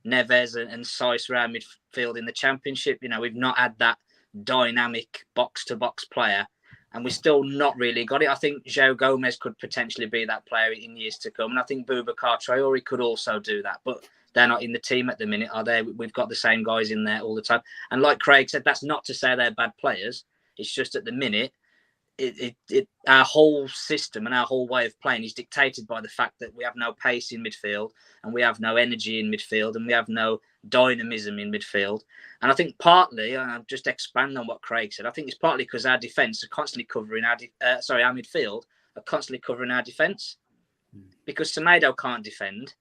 Neves and Saiss were our midfield in the Championship. You know, we've not had that dynamic box-to-box player. And we're still not really got it. I think João Gomez could potentially be that player in years to come. And I think Boubacar Traoré could also do that. But they're not in the team at the minute, are they? We've got the same guys in there all the time. And like Craig said, that's not to say they're bad players. It's just at the minute, our whole system and our whole way of playing is dictated by the fact that we have no pace in midfield, and we have no energy in midfield, and we have no dynamism in midfield. And I think partly, and I'll just expand on what Craig said, I think it's partly because our defence are constantly covering our midfield are constantly covering our defence, because Semedo can't defend.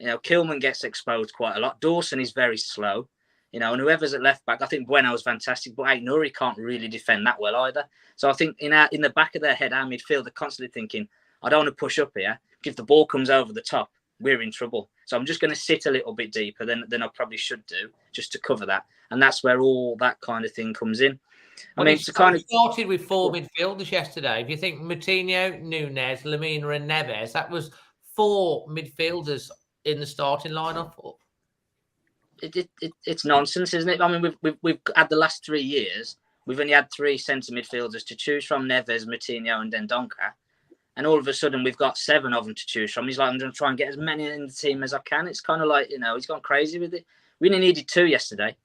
Kilman gets exposed quite a lot. Dawson is very slow. And whoever's at left back, I think Bueno's fantastic, but Nuri can't really defend that well either. So I think in the back of their head, our midfield are constantly thinking, I don't want to push up here. If the ball comes over the top, we're in trouble. So I'm just going to sit a little bit deeper than I probably should do, just to cover that. And that's where all that kind of thing comes in. It started with 4 midfielders yesterday. If you think Moutinho, Nunes, Lemina and Neves, that was 4 midfielders in the starting lineup. It's nonsense, isn't it? I mean, we've had the last 3 years, we've only had 3 centre midfielders to choose from: Neves, Moutinho, and Dendoncker. And all of a sudden, we've got 7 of them to choose from. He's like, I'm going to try and get as many in the team as I can. It's kind of like, he's gone crazy with it. We only needed 2 yesterday,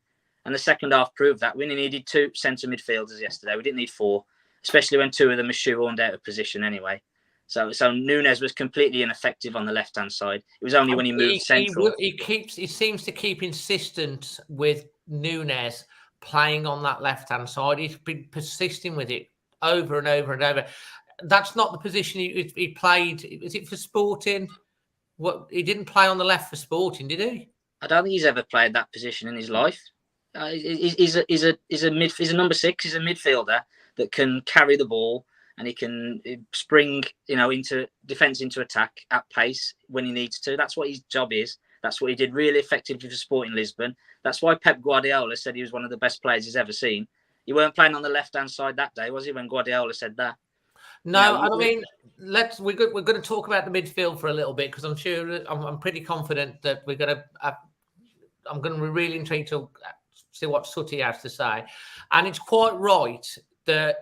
and the second half proved that. We only needed 2 centre midfielders yesterday. We didn't need 4, especially when 2 of them are shoehorned out of position anyway. So Nunes was completely ineffective on the left-hand side. It was only when he moved central. He seems to keep insistent with Nunes playing on that left-hand side. He's been persisting with it over and over and over. That's not the position he played. Is it for Sporting? He didn't play on the left for Sporting, did he? I don't think he's ever played that position in his life. He's a number 6. He's a midfielder that can carry the ball, and he can spring, into defence, into attack at pace when he needs to. That's what his job is. That's what he did really effectively for Sporting Lisbon. That's why Pep Guardiola said he was one of the best players he's ever seen. He weren't playing on the left-hand side that day, was he, when Guardiola said that? No, I mean, we're going to talk about the midfield for a little bit, because I'm pretty confident that I'm going to be really intrigued to see what Sutty has to say. And it's quite right that,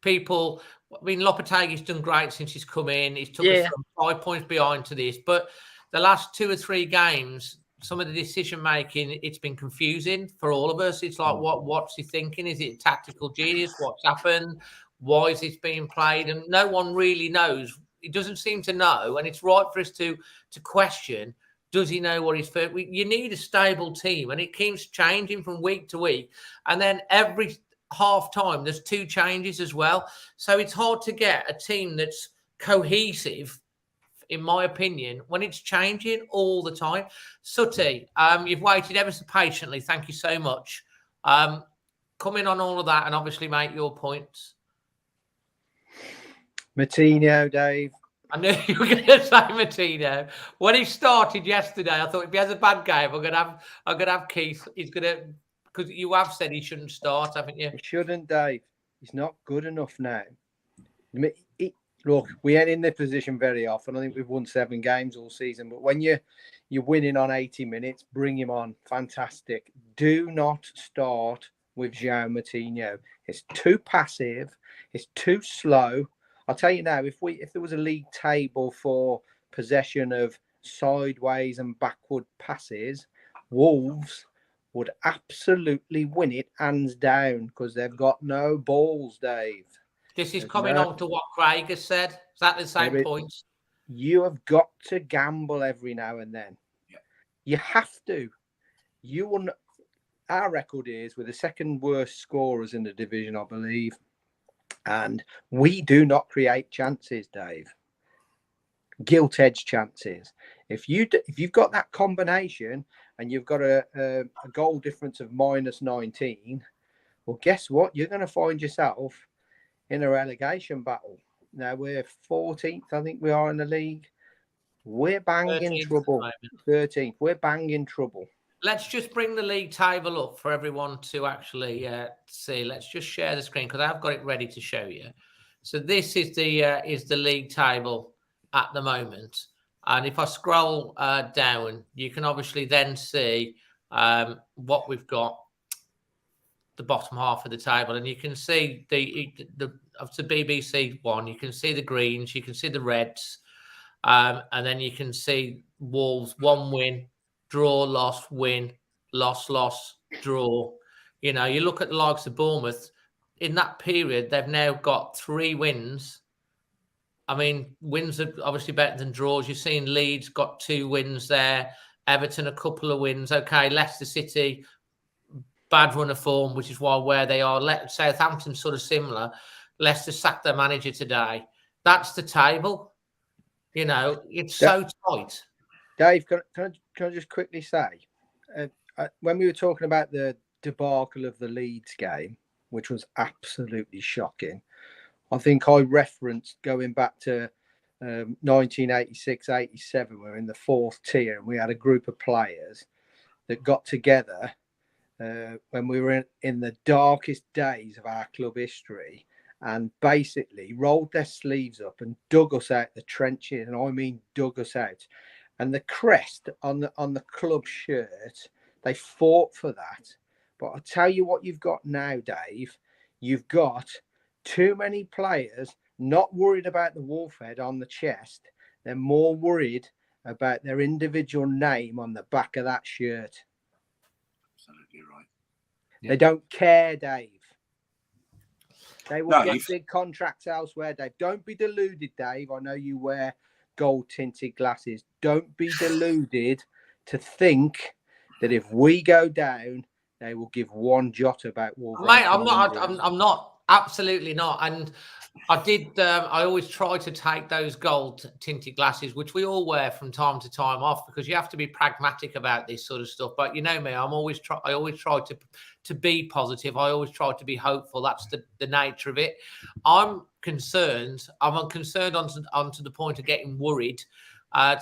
people, Lopetegui's done great since he's come in. He's took us from 5 points behind to this. But the last 2 or 3 games, some of the decision making, it's been confusing for all of us. It's like, what's he thinking? Is it tactical genius? What's happened? Why is this being played? And no one really knows. He doesn't seem to know. And it's right for us to question, does he know what he's for? You need a stable team, and it keeps changing from week to week. And then every half time there's 2 changes as well, so it's hard to get a team that's cohesive, in my opinion, when it's changing all the time. Sutty, you've waited ever so patiently, thank you so much. Come in on all of that and obviously make your points. Moutinho, Dave. I knew you were going to say Moutinho. When he started yesterday, I thought if he has a bad game, I'm gonna have Keith. He's gonna, because you have said he shouldn't start, haven't you? He shouldn't, Dave. He's not good enough now. Look, we ain't in this position very often. I think we've won 7 games all season. But when you're winning on 80 minutes, bring him on. Fantastic. Do not start with João Moutinho. It's too passive. It's too slow. I'll tell you now, if there was a league table for possession of sideways and backward passes, Wolves would absolutely win it hands down, because they've got no balls, Dave. This is coming on to what Craig has said. Is that the same point? You have got to gamble every now and then. Yeah. You have to. Our record is we're the second worst scorers in the division, I believe. And we do not create chances, Dave. Gilt-edged chances. If you've got that combination and you've got a goal difference of -19, well, guess what? You're going to find yourself in a relegation battle. Now we're 14th, I think we are in the league. We're banging trouble. 13th. We're banging trouble. Let's just bring the league table up for everyone to actually see. Let's just share the screen, because I've got it ready to show you. So this is the league table at the moment. And if I scroll down, you can obviously then see what we've got, the bottom half of the table. And you can see the BBC one. You can see the greens. You can see the reds. And then you can see Wolves, 1 win, draw, loss, win, loss, draw. You know, you look at the likes of Bournemouth, in that period, they've now got 3 wins. I mean, wins are obviously better than draws. You've seen Leeds got 2 wins there. Everton, a couple of wins. Okay, Leicester City, bad run of form, which is where they are. Southampton sort of similar. Leicester sacked their manager today. That's the table. You know, it's so tight. Dave, can I just quickly say, when we were talking about the debacle of the Leeds game, which was absolutely shocking, I think I referenced going back to 1986-87. We were in the 4th tier, and we had a group of players that got together when we were in the darkest days of our club history, and basically rolled their sleeves up and dug us out the trenches, and I mean dug us out. And the crest on the club shirt, they fought for that. But I'll tell you what you've got now, Dave. You've got too many players not worried about the wolf head on the chest. They're more worried about their individual name on the back of that shirt. Absolutely right. Yeah. They don't care, Dave. They will get big contracts elsewhere, Dave. Don't be deluded, Dave. I know you wear gold-tinted glasses. Don't be deluded to think that if we go down, they will give one jot about Wolverhampton. Mate, I'm not. Absolutely not. And I did. I always try to take those gold-tinted glasses, which we all wear from time to time, off, because you have to be pragmatic about this sort of stuff. But you know me, I always try to be positive. I always try to be hopeful. That's the nature of it. I'm concerned. I'm concerned onto the point of getting worried.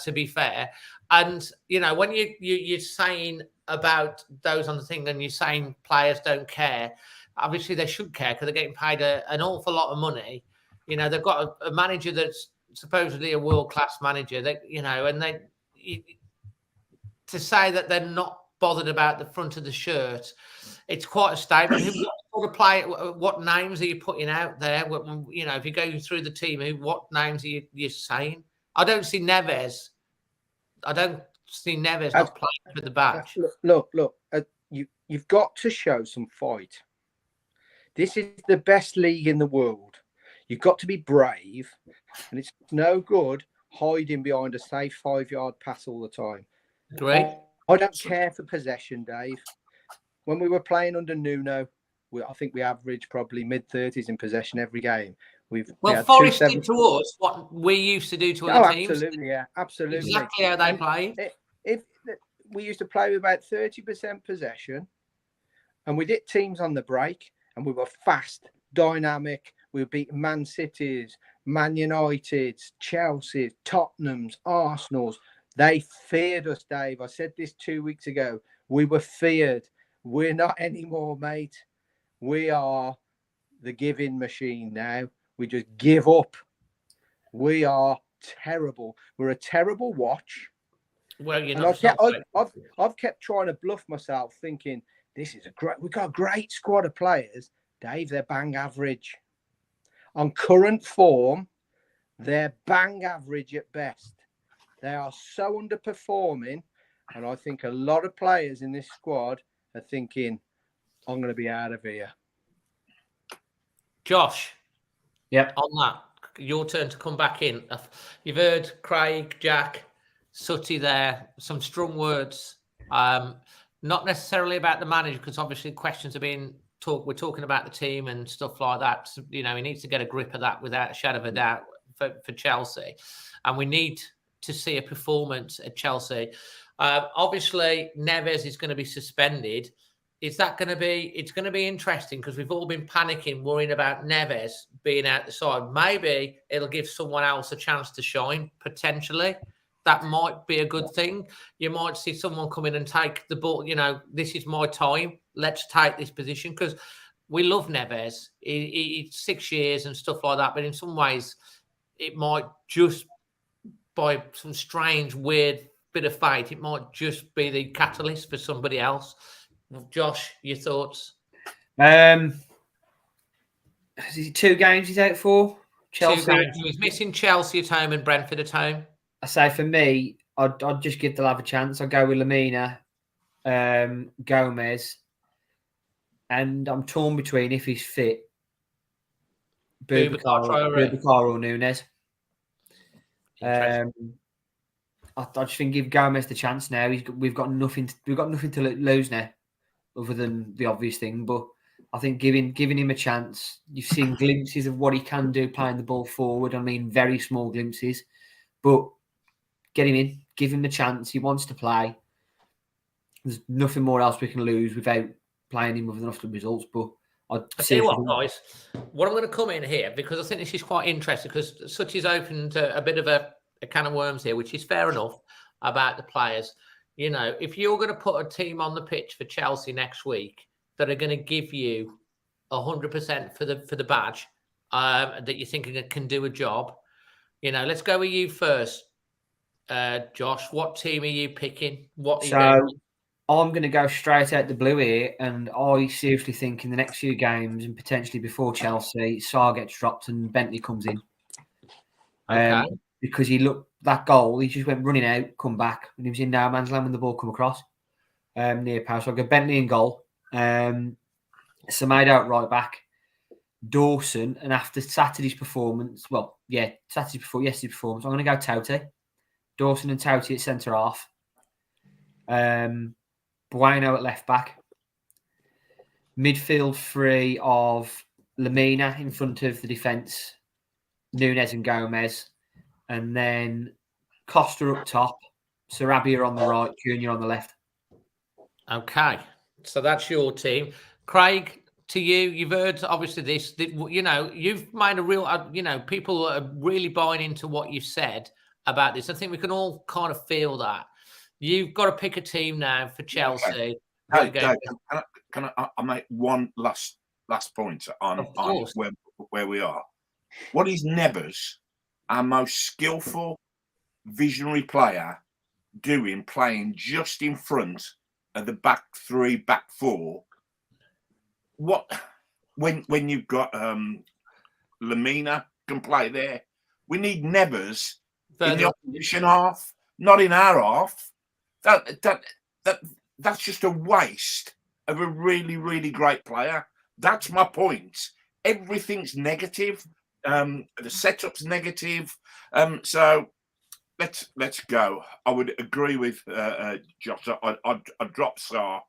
To be fair, and you know, when you're saying about those on the thing, and you're saying players don't care. Obviously, they should care because they're getting paid an awful lot of money. You know, they've got a manager that's supposedly a world-class manager. To say that they're not bothered about the front of the shirt, it's quite a statement. What names are you putting out there? You know, if you go through the team, what names are you saying? I don't see Neves. not playing for the badge. Look. You've got to show some fight. This is the best league in the world. You've got to be brave, and it's no good hiding behind a safe 5-yard pass all the time. Great. I don't care for possession, Dave. When we were playing under Nuno, I think we averaged probably mid-30s in possession every game. Forest did to us what we used to do to other teams. Absolutely, yeah, absolutely. Exactly how they play. If we used to play with about 30% possession, and we did teams on the break, and we were fast, dynamic. We were beating Man City's, Man United's, Chelsea's, Tottenham's, Arsenal's. They feared us, Dave. I said this 2 weeks ago. We were feared. We're not anymore, mate. We are the giving machine now. We just give up. We are terrible. We're a terrible watch. Well, you're not. I've kept trying to bluff myself, thinking we've got a great squad of players. Dave, they're bang average. On current form, they're bang average at best. They are so underperforming, and I think a lot of players in this squad are thinking, I'm going to be out of here. Josh, yep. On that, your turn to come back in. You've heard Craig, Jack, Sutty there, some strong words. Not necessarily about the manager, because obviously questions are being talked. We're talking about the team and stuff like that. So, you know, he needs to get a grip of that without a shadow of a doubt for Chelsea. And we need to see a performance at Chelsea. Obviously, Neves is going to be suspended. Is that going to be? It's going to be interesting because we've all been panicking, worrying about Neves being out the side. Maybe it'll give someone else a chance to shine, potentially. That might be a good thing. You might see someone come in and take the ball. You know, this is my time. Let's take this position, because we love Neves. He's 6 years and stuff like that. But in some ways, it might just, by some strange, weird bit of fate, it might just be the catalyst for somebody else. Josh, your thoughts? Is it 2 games he's out for? Chelsea. 2 games. He's missing Chelsea at home and Brentford at home. I say for me, I'd just give They'll have a chance. I'd go with Lamina, Gomez, and I'm torn between, if he's fit, Boubacar or Nunes. Interesting. I just think give Gomez the chance now. We've got nothing to lose now, other than the obvious thing. But I think giving him a chance. You've seen glimpses of what he can do playing the ball forward. I mean, very small glimpses, but get him in, give him the chance. He wants to play. There's nothing more else we can lose without playing him with enough of the results. But I'll tell you what, guys, what I'm going to come in here, because I think this is quite interesting, because Sutty's opened a bit of a can of worms here, which is fair enough, about the players. You know, if you're going to put a team on the pitch for Chelsea next week that are going to give you 100% for the badge, that you think can do a job, you know, let's go with you first, Josh. What team are you picking? I'm going to go straight out the blue here, and I seriously think in the next few games and potentially before Chelsea, Sarr gets dropped and Bentley comes in. Okay. Because that goal, he just went running out, come back, and he was in no man's land when the ball come across near post. So I'll go Bentley in goal. Semedo out right back. Dawson, and after yesterday's performance, I'm going to go Tauti. Dawson and Tauti at centre half. Bueno at left back. Midfield three of Lamina in front of the defence, Nunes and Gomez, and then Costa up top, Sarabia on the right, Junior on the left. Okay, so that's your team. Craig, to you, you've heard obviously this, you know, you've made a real, you know, people are really buying into what you've said about this. I think we can all kind of feel that. You've got to pick a team now for Chelsea. Hey, Dave, can I make one last point on where we are? What is Nevers, our most skillful, visionary player, doing playing just in front of the back three, back four? What when you've got Lamina can play there? We need Nevers in the opposition half, not in our half. That's just a waste of a really, really great player. That's my point. Everything's negative. The setup's negative. So let's go. I would agree with Josh. I'd drop Sarr.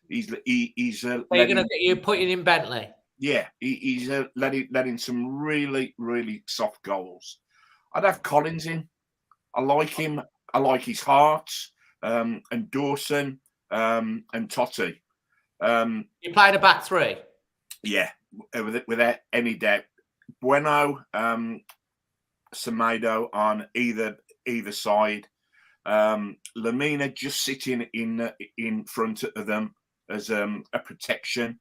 He's you're putting in Bentley. Yeah, he's letting some really, really soft goals. I'd have Collins in. I like him. I like his heart. And Dawson and Totti. You played a back three? Yeah, without any doubt. Bueno, Semedo on either side. Lamina just sitting in front of them as a protection.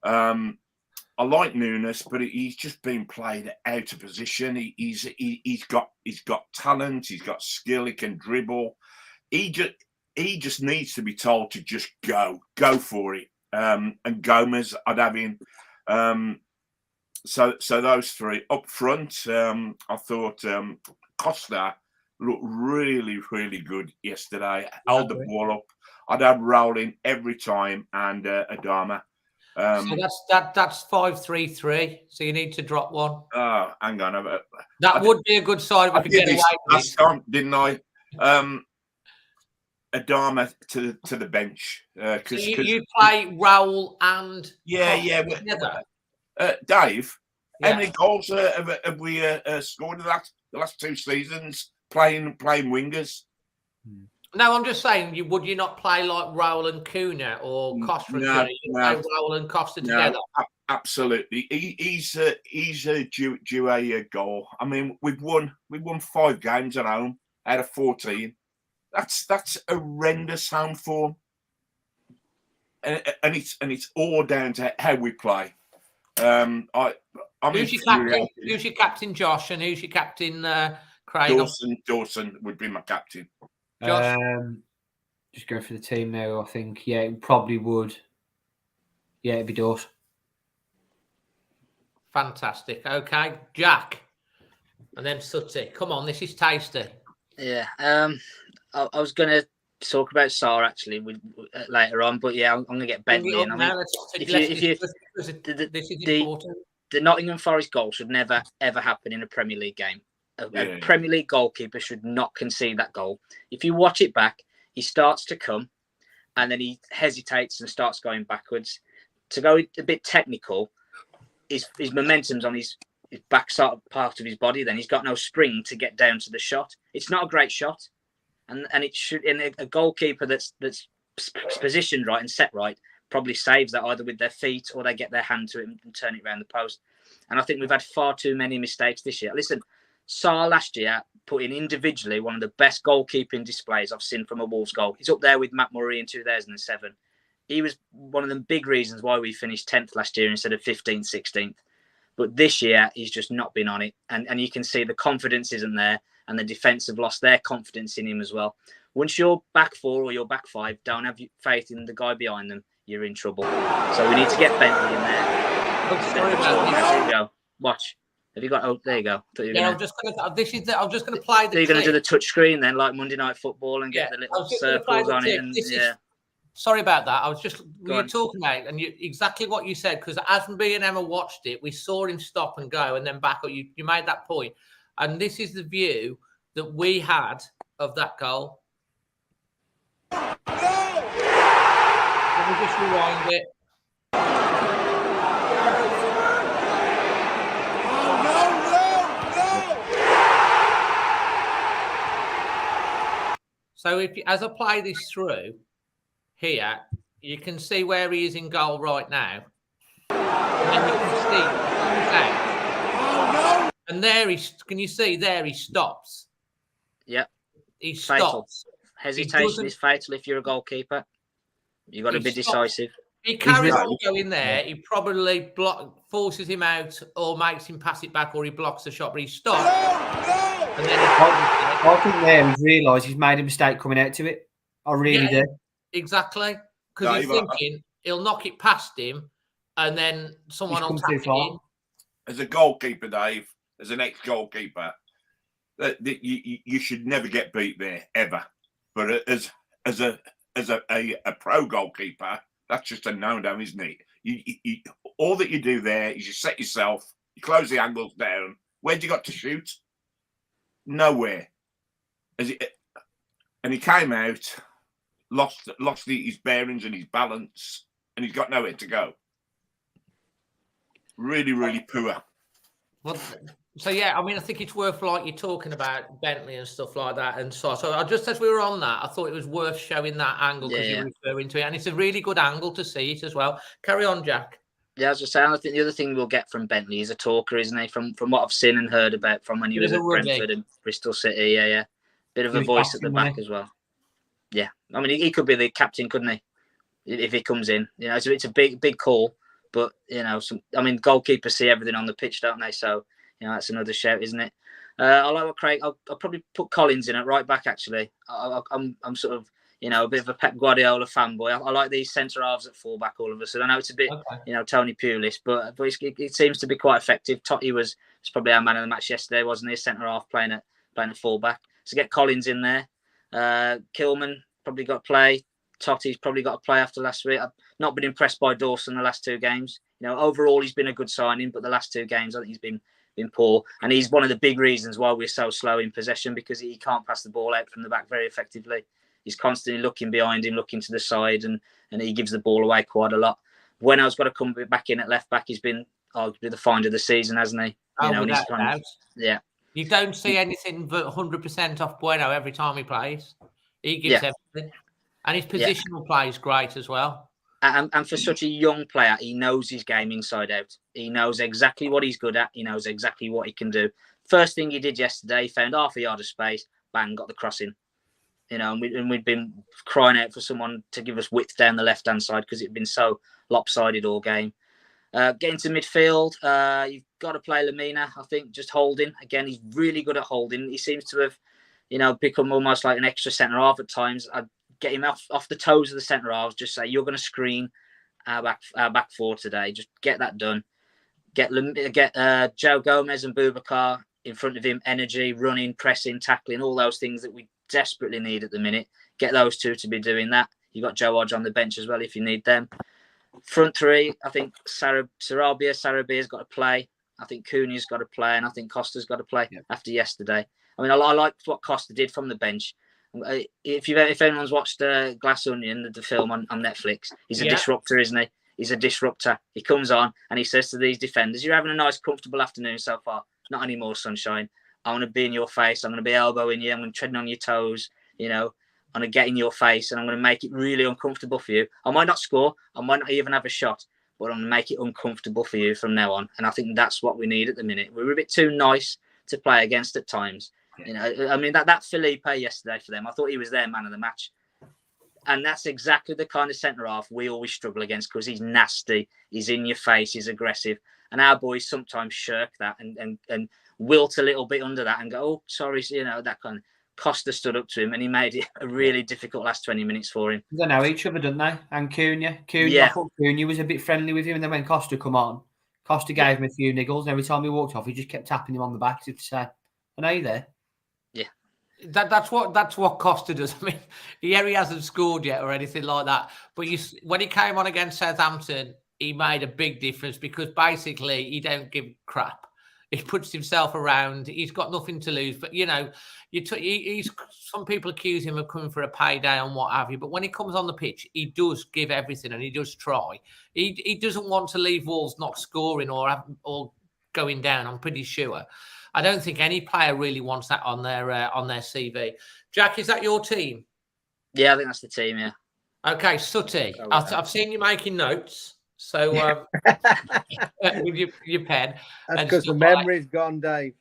I like Nunes, but he's just been played out of position. He's got talent. He's got skill. He can dribble. He just needs to be told to just go for it. And Gomez, I'd have in. So those three up front. I thought Costa looked really, really good yesterday. Held the ball up. I'd have Rowling every time and Adama. So that's 5-3-3. So you need to drop one. Oh, hang on. That would be a good side. We could get away with last time, didn't I? Adama to the bench. So you play Raul and yeah. Dave, how many goals have we scored in the last two seasons playing wingers? No, I'm just saying, would you not play like Raul and Cunha or Costa? No. Play Raul and Costa together? Absolutely. He's due a goal. I mean, we've won 5 games at home out of 14. That's horrendous home form, and it's all down to how we play. Who's your captain, Josh, and who's your captain, Craig? Dawson would be my captain. Josh? Just go for the team now. I think it probably would. Yeah, it'd be Dawson. Fantastic. Okay, Jack, and then Sutty. Come on, this is tasty. Yeah. I was going to talk about Sarr actually later on, but yeah, I'm going to get Bentley in. This is important. the Nottingham Forest goal should never, ever happen in a Premier League game. A Premier League goalkeeper should not concede that goal. If you watch it back, he starts to come and then he hesitates and starts going backwards. To go a bit technical, his momentum's on his back part of his body, then he's got no spring to get down to the shot. It's not a great shot. And it should, in a goalkeeper that's positioned right and set right, probably saves that either with their feet or they get their hand to it and turn it around the post. And I think we've had far too many mistakes this year. Listen, Sarr last year put in individually one of the best goalkeeping displays I've seen from a Wolves goal. He's up there with Matt Murray in 2007. He was one of the big reasons why we finished 10th last year instead of 15th, 16th. But this year, he's just not been on it. And you can see the confidence isn't there, and the defence have lost their confidence in him as well. Once your back four or your back five don't have faith in the guy behind them, you're in trouble. So we need to get Bentley in there. There you go. Watch. Have you got? Oh, there you go. I'm just going to. I'm just going to play the. So you're going to do the touch screen then, like Monday Night Football, and get the little circles on it. And sorry about that. I was just you're talking about, and exactly what you said, because as me and Emma watched it, we saw him stop and go, and then back up. You made that point, and this is the view that we had of that goal. Let me just rewind it. So as I play this through here, you can see where he is in goal right now. And you can see, and there can you see there he stops? Yep. He fatal. Stops. Hesitation is fatal if you're a goalkeeper. You've got to be decisive. He carries on going there. He probably forces him out or makes him pass it back, or he blocks the shot, but he stops. And then I think there he's realised he's made a mistake coming out to it. I really do. Exactly. Because he's thinking he'll knock it past him and then someone will tap it in. As a goalkeeper, Dave, as an ex-goalkeeper, you should never get beat there, ever. But as a pro goalkeeper, that's just a no-no, isn't it? You all that you do there is you set yourself, you close the angles down. Where'd you got to shoot? Nowhere. And he came out, lost his bearings and his balance, and he's got nowhere to go. Really, really poor. Well, so yeah, I mean, I think it's worth, like you're talking about Bentley and stuff like that, and so I just, as we were on that, I thought it was worth showing that angle because you're referring to it, and it's a really good angle to see it as well. Carry on, Jack. Yeah, as I was saying, I think the other thing we'll get from Bentley is a talker, isn't he? From what I've seen and heard about from when he was at Brentford and Bristol City, bit of a voice at the back as well. Yeah, I mean, he could be the captain, couldn't he? If he comes in, it's a big call, but goalkeepers see everything on the pitch, don't they? So that's another shout, isn't it? I like what Craig. I'll probably put Collins in at right back. Actually, I'm sort of a bit of a Pep Guardiola fanboy. I like these centre halves at full back all of a sudden. I know it's a bit Tony Pulis, but it seems to be quite effective. Totti was probably our man of the match yesterday, wasn't he? Centre half playing at full back. So get Collins in there. Kilman probably got to play. Totti's probably got to play after last week. I've not been impressed by Dawson the last two games. Overall he's been a good signing, but the last two games I think he's been poor, and he's one of the big reasons why we're so slow in possession, because he can't pass the ball out from the back very effectively. He's constantly looking behind him, looking to the side, and he gives the ball away quite a lot. Bueno's got to come back in at left back. He's been arguably the find of the season, hasn't he? You don't see anything but 100% off Bueno every time he plays. He gives everything, and his positional play is great as well. And for such a young player, he knows his game inside out. He knows exactly what he's good at. He knows exactly what he can do. First thing he did yesterday, he found half a yard of space, bang, got the cross in. And we'd been crying out for someone to give us width down the left-hand side because it'd been so lopsided all game. Getting to midfield, you've got to play Lamina, I think, just holding. Again, he's really good at holding. He seems to have, become almost like an extra centre-half at times. I'd get him off the toes of the centre-halves, just say, you're going to screen our back four today. Just get that done. Get Joe Gomez and Boubacar in front of him, energy, running, pressing, tackling, all those things that we desperately need at the minute. Get those two to be doing that. You've got Joe Hodge on the bench as well if you need them. front three, I think Sarabia's got to play. I think Cunha's got to play, and I think Costa's got to play after yesterday. I mean, I liked what Costa did from the bench. If anyone's watched Glass Onion, the film on Netflix, he's a disruptor, isn't he? He's a disruptor. He comes on and he says to these defenders, "You're having a nice, comfortable afternoon so far. Not anymore, sunshine. I want to be in your face. I'm going to be elbowing you. I'm going to tread on your toes. You know, I'm going to get in your face, and I'm going to make it really uncomfortable for you. I might not score. I might not even have a shot, but I'm going to make it uncomfortable for you from now on." And I think that's what we need at the minute. We're a bit too nice to play against at times. You know, I mean, that Felipe yesterday for them, I thought he was their man of the match. And that's exactly the kind of centre-half we always struggle against, because he's nasty, he's in your face, he's aggressive. And our boys sometimes shirk that and wilt a little bit under that and go, "Oh, sorry," you know, that kind of. Costa stood up to him and he made it a really difficult last 20 minutes for him. They know each other, don't they? And Cunha, Yeah. I thought Cunha was a bit friendly with him, and then when Costa come on, Costa gave him a few niggles, and every time he walked off, he just kept tapping him on the back to say, "I know you there." Yeah. That's what Costa does. I mean, he hasn't scored yet or anything like that. But when he came on against Southampton, he made a big difference, because basically he don't give crap. He puts himself around. He's got nothing to lose. But, you know, some people accuse him of coming for a payday and what have you. But when he comes on the pitch, he does give everything and he does try. He doesn't want to leave Wolves not scoring or going down, I'm pretty sure. I don't think any player really wants that on their CV. Jack, is that your team? Yeah, I think that's the team, yeah. Okay, Sutty, I've seen you making notes. So with your pen. That's because the memory's gone, Dave.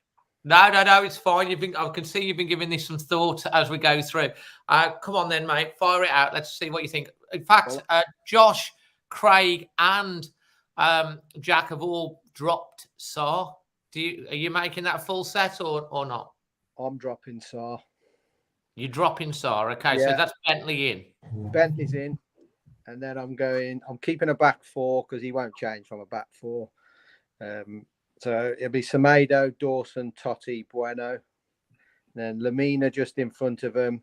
No, it's fine. I can see you've been giving this some thought as we go through. Come on then, mate. Fire it out. Let's see what you think. In fact, Josh, Craig, and Jack have all dropped Sarr. Are you making that full set or not? I'm dropping Sarr. You're dropping Sarr. Okay, so that's Bentley in. Bentley's in. And then I'm keeping a back four, because he won't change from a back four. So it'll be Semedo, Dawson, Totti, Bueno. Then Lamina just in front of him.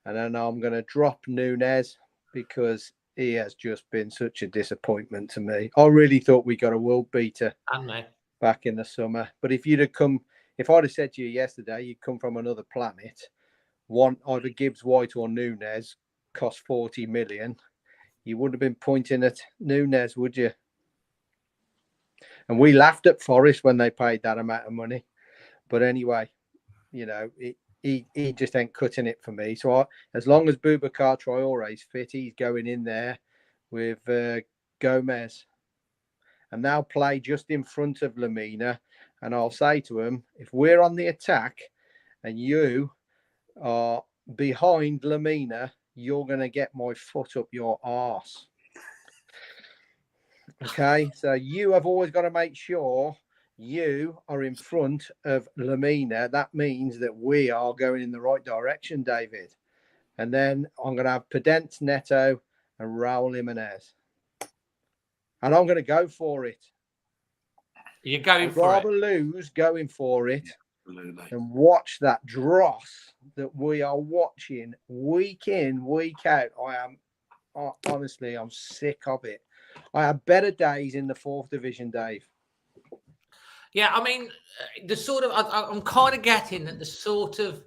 And then I'm going to drop Nunez, because he has just been such a disappointment to me. I really thought we got a world beater back in the summer. But if I'd have said to you yesterday, you'd come from another planet, either Gibbs White or Nunez cost 40 million. You wouldn't have been pointing at Nunez, would you? And we laughed at Forest when they paid that amount of money. But anyway, you know, he just ain't cutting it for me. So as long as Boubacar Traore's fit, he's going in there with Gomez. And they'll play just in front of Lamina. And I'll say to him, if we're on the attack and you are behind Lamina, you're going to get my foot up your arse. Okay, so you have always got to make sure you are in front of Lamina. That means that we are going in the right direction, David. And then I'm going to have Pedence, Neto, and Raul Jimenez. And I'm going to go for it. You're going I'd for rather it? Lose going for it. Absolutely. And watch that dross that we are watching week in, week out. Honestly, I'm sick of it. I have better days in the 4th division, Dave. Yeah, I mean, I'm kind of getting that the sort of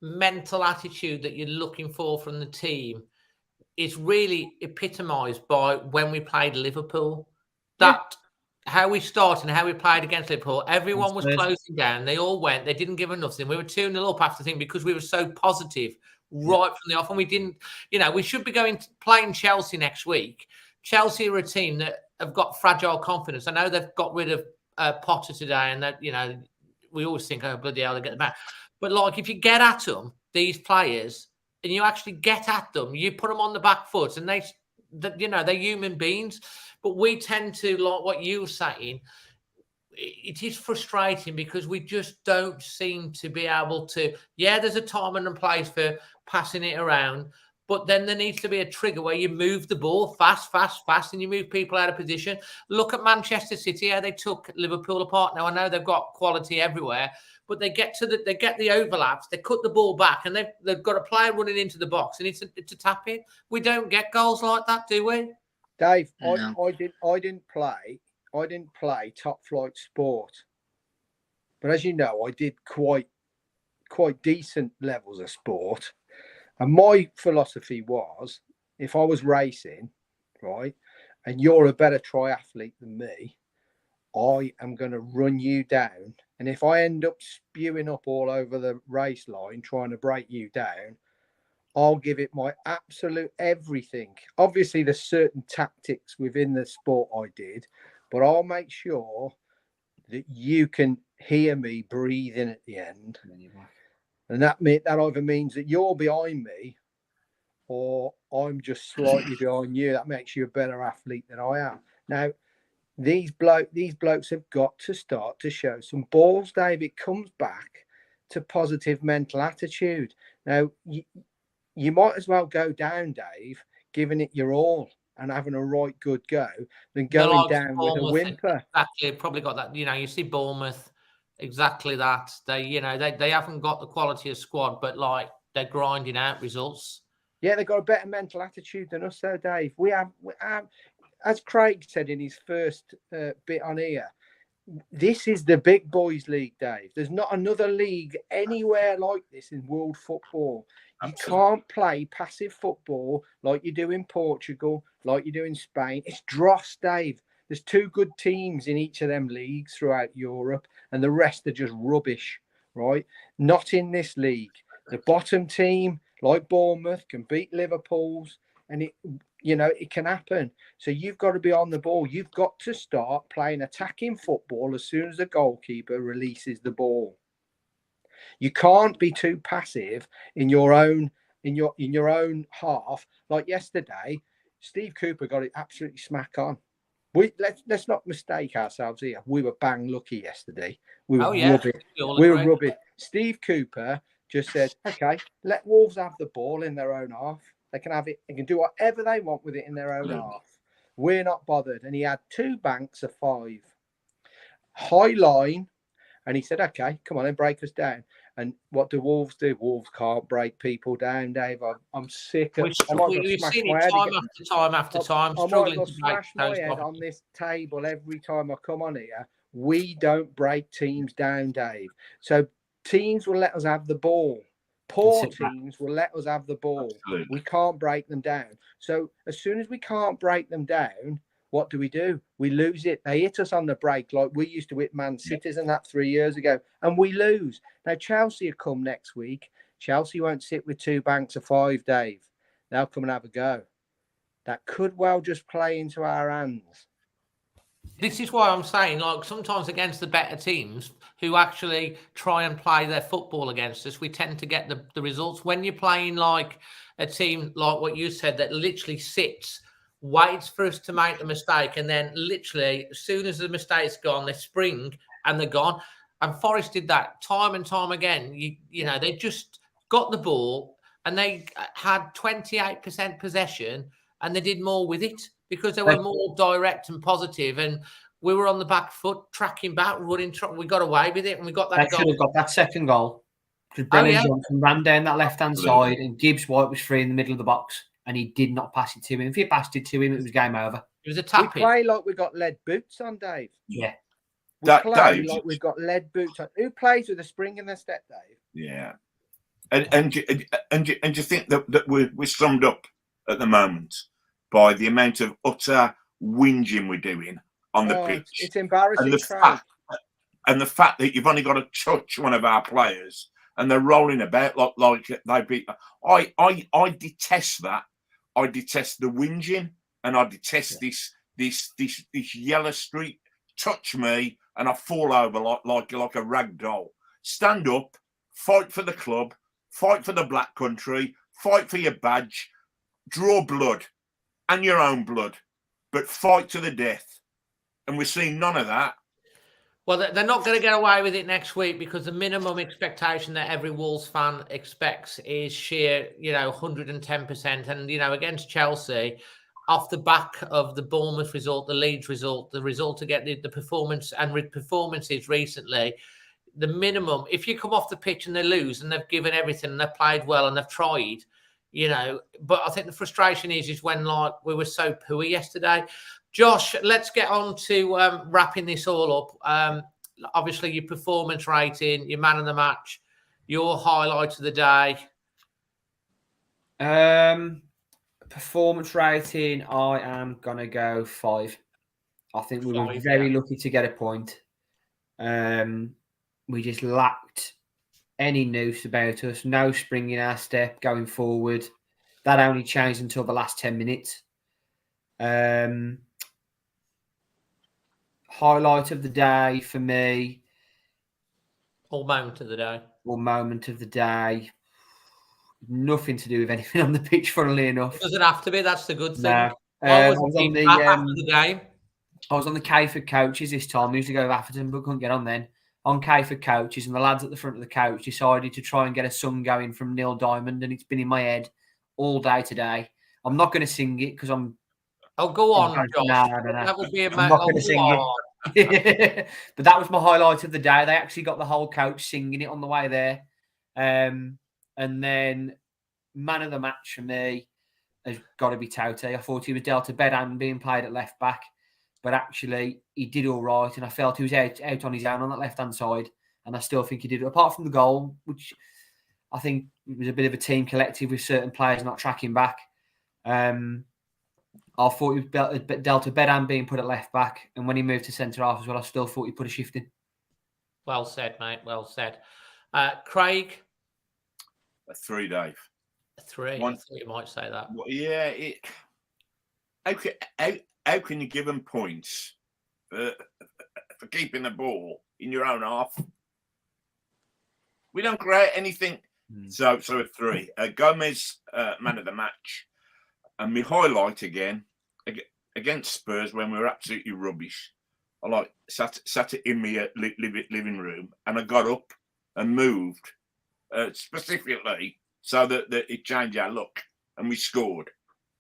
mental attitude that you're looking for from the team is really epitomised by when we played Liverpool. How we started and how we played against Liverpool, everyone was closing down. They all went. They didn't give us nothing. We were 2-0 up after the thing because we were so positive right from the off. And we didn't, we should be playing Chelsea next week. Chelsea are a team that have got fragile confidence. I know they've got rid of Potter today, and that we always think, oh bloody hell, they get them back. But like, if you get at them, these players, and you actually get at them, you put them on the back foot, and they're human beings. But we tend to, like what you were saying, it is frustrating because we just don't seem to be able to. Yeah, there's a time and a place for passing it around, but then there needs to be a trigger where you move the ball fast, and you move people out of position. Look at Manchester City, how they took Liverpool apart. Now I know they've got quality everywhere, but they get the overlaps, they cut the ball back, and they've got a player running into the box, and it's a tap in. We don't get goals like that, do we? Dave, No. I didn't play top flight sport, but as you know, I did quite decent levels of sport. And my philosophy was, if I was racing, right, and you're a better triathlete than me, I am going to run you down. And if I end up spewing up all over the race line trying to break you down, I'll give it my absolute everything. Obviously, there's certain tactics within the sport I did, but I'll make sure that you can hear me breathing at the end. And that either means that you're behind me or I'm just slightly behind you. That makes you a better athlete than I am. Now, these blokes have got to start to show some balls, Dave. It comes back to positive mental attitude. Now, you might as well go down, Dave, giving it your all and having a right good go than going down with a whimper. Exactly, probably got that. You see Bournemouth, exactly that. They haven't got the quality of squad, but like they're grinding out results. Yeah, they've got a better mental attitude than us, though, Dave. We have, as Craig said in his first bit on here, this is the big boys league, Dave. There's not another league anywhere like this in world football. Absolutely. You can't play passive football like you do in Portugal, like you do in Spain. It's dross, Dave. There's 2 good teams in each of them leagues throughout Europe, and the rest are just rubbish, right? Not in this league. The bottom team, like Bournemouth, can beat Liverpool's, and it can happen. So you've got to be on the ball. You've got to start playing attacking football as soon as the goalkeeper releases the ball. You can't be too passive in your own half. Like yesterday, Steve Cooper got it absolutely smack on. Let's not mistake ourselves here. We were bang lucky yesterday. We were rubbish. We were rubbish. Steve Cooper just said, "Okay, let Wolves have the ball in their own half. They can have it. They can do whatever they want with it in their own half. We're not bothered." And he had 2 banks of 5, high line, and he said, "Okay, come on, then break us down." And what do Wolves do? Wolves can't break people down, Dave. I'm sick of. We've seen it time after time. I might as well smash my head on this table every time I come on here. We don't break teams down, Dave. So teams will let us have the ball. Poor teams will let us have the ball. Absolutely. We can't break them down. So as soon as we can't break them down, what do? We lose it. They hit us on the break like we used to hit Man Cities and that 3 years ago, and we lose. Now Chelsea will come next week. Chelsea won't sit with 2 banks of 5, Dave. They'll come and have a go. That could well just play into our hands. This is why I'm saying, like, sometimes against the better teams who actually try and play their football against us, we tend to get the results. When you're playing like a team like what you said that literally sits, waits for us to make the mistake, and then literally as soon as the mistake's gone, they spring and they're gone. And Forest did that time and time again. They just got the ball and they had 28% possession and they did more with it because they were more direct and positive, and we were on the back foot, tracking back, running. We got away with it, and we got that goal. Should have got that second goal because Brennan Johnson ran down that left-hand side, and Gibbs White was free in the middle of the box, and he did not pass it to him. If he passed it to him, it was game over. It was a tap. We play like we got lead boots on, Dave. Yeah, we play like we've got lead boots on. Who plays with a spring in their step, Dave? Yeah, and you think that we're summed up at the moment by the amount of utter whinging we're doing on the pitch. It's embarrassing. And the fact that you've only got to touch one of our players and they're rolling about like they beat. I detest that. I detest the whinging, and I detest this yellow streak. Touch me and I fall over like a rag doll. Stand up, fight for the club, fight for the black country, fight for your badge, draw blood and your own blood, but fight to the death. And we're seeing none of that. Well, they're not going to get away with it next week because the minimum expectation that every Wolves fan expects is sheer, 110%. And, against Chelsea, off the back of the Bournemouth result, the Leeds result, the result to get the performance and performances recently, the minimum, if you come off the pitch and they lose and they've given everything and they've played well and they've tried, you know. But I think the frustration is when like we were so poor yesterday. Josh, let's get on to wrapping this all up. Obviously, your performance rating, your man of the match, your highlight of the day. Performance rating, I am gonna go 5. I think we were 5, very yeah. lucky to get a point. We just lacked any noose about us, no spring in our step going forward. That only changed until the last 10 minutes. Highlight of the day for me, Or moment of the day. or moment of the day, nothing to do with anything on the pitch, funnily enough. It doesn't have to be. That's the good thing. No. I was I was on the after the game. I was on the K for coaches this time. I used to go to Atherton, but couldn't get on then. On K for coaches, and the lads at the front of the coach decided to try and get a song going from Neil Diamond, and it's been in my head all day today. I'm not going to sing it because I'm. Oh, go on, Josh. Nah, That would be a I'm not going to sing it. But that was my highlight of the day. They actually got the whole coach singing it on the way there. And then man of the match for me has got to be Tauti. I thought he was dealt a bad hand being played at left back, but actually he did all right, and I felt he was out on his own on that left-hand side, and I still think he did, apart from the goal, which I think it was a bit of a team collective with certain players not tracking back. I thought he was dealt a bad hand being put at left back, and when he moved to centre half as well, I still thought he put a shift in. Well said, mate. Well said. Craig? A 3, Dave. A 3. I thought you might say that. Well, yeah. How can you give them points for keeping the ball in your own half? We don't create anything. So a 3. Gomez, man of the match. And my highlight again, against Spurs when we were absolutely rubbish. I sat in my living room, and I got up and moved specifically so that it changed our look, and we scored.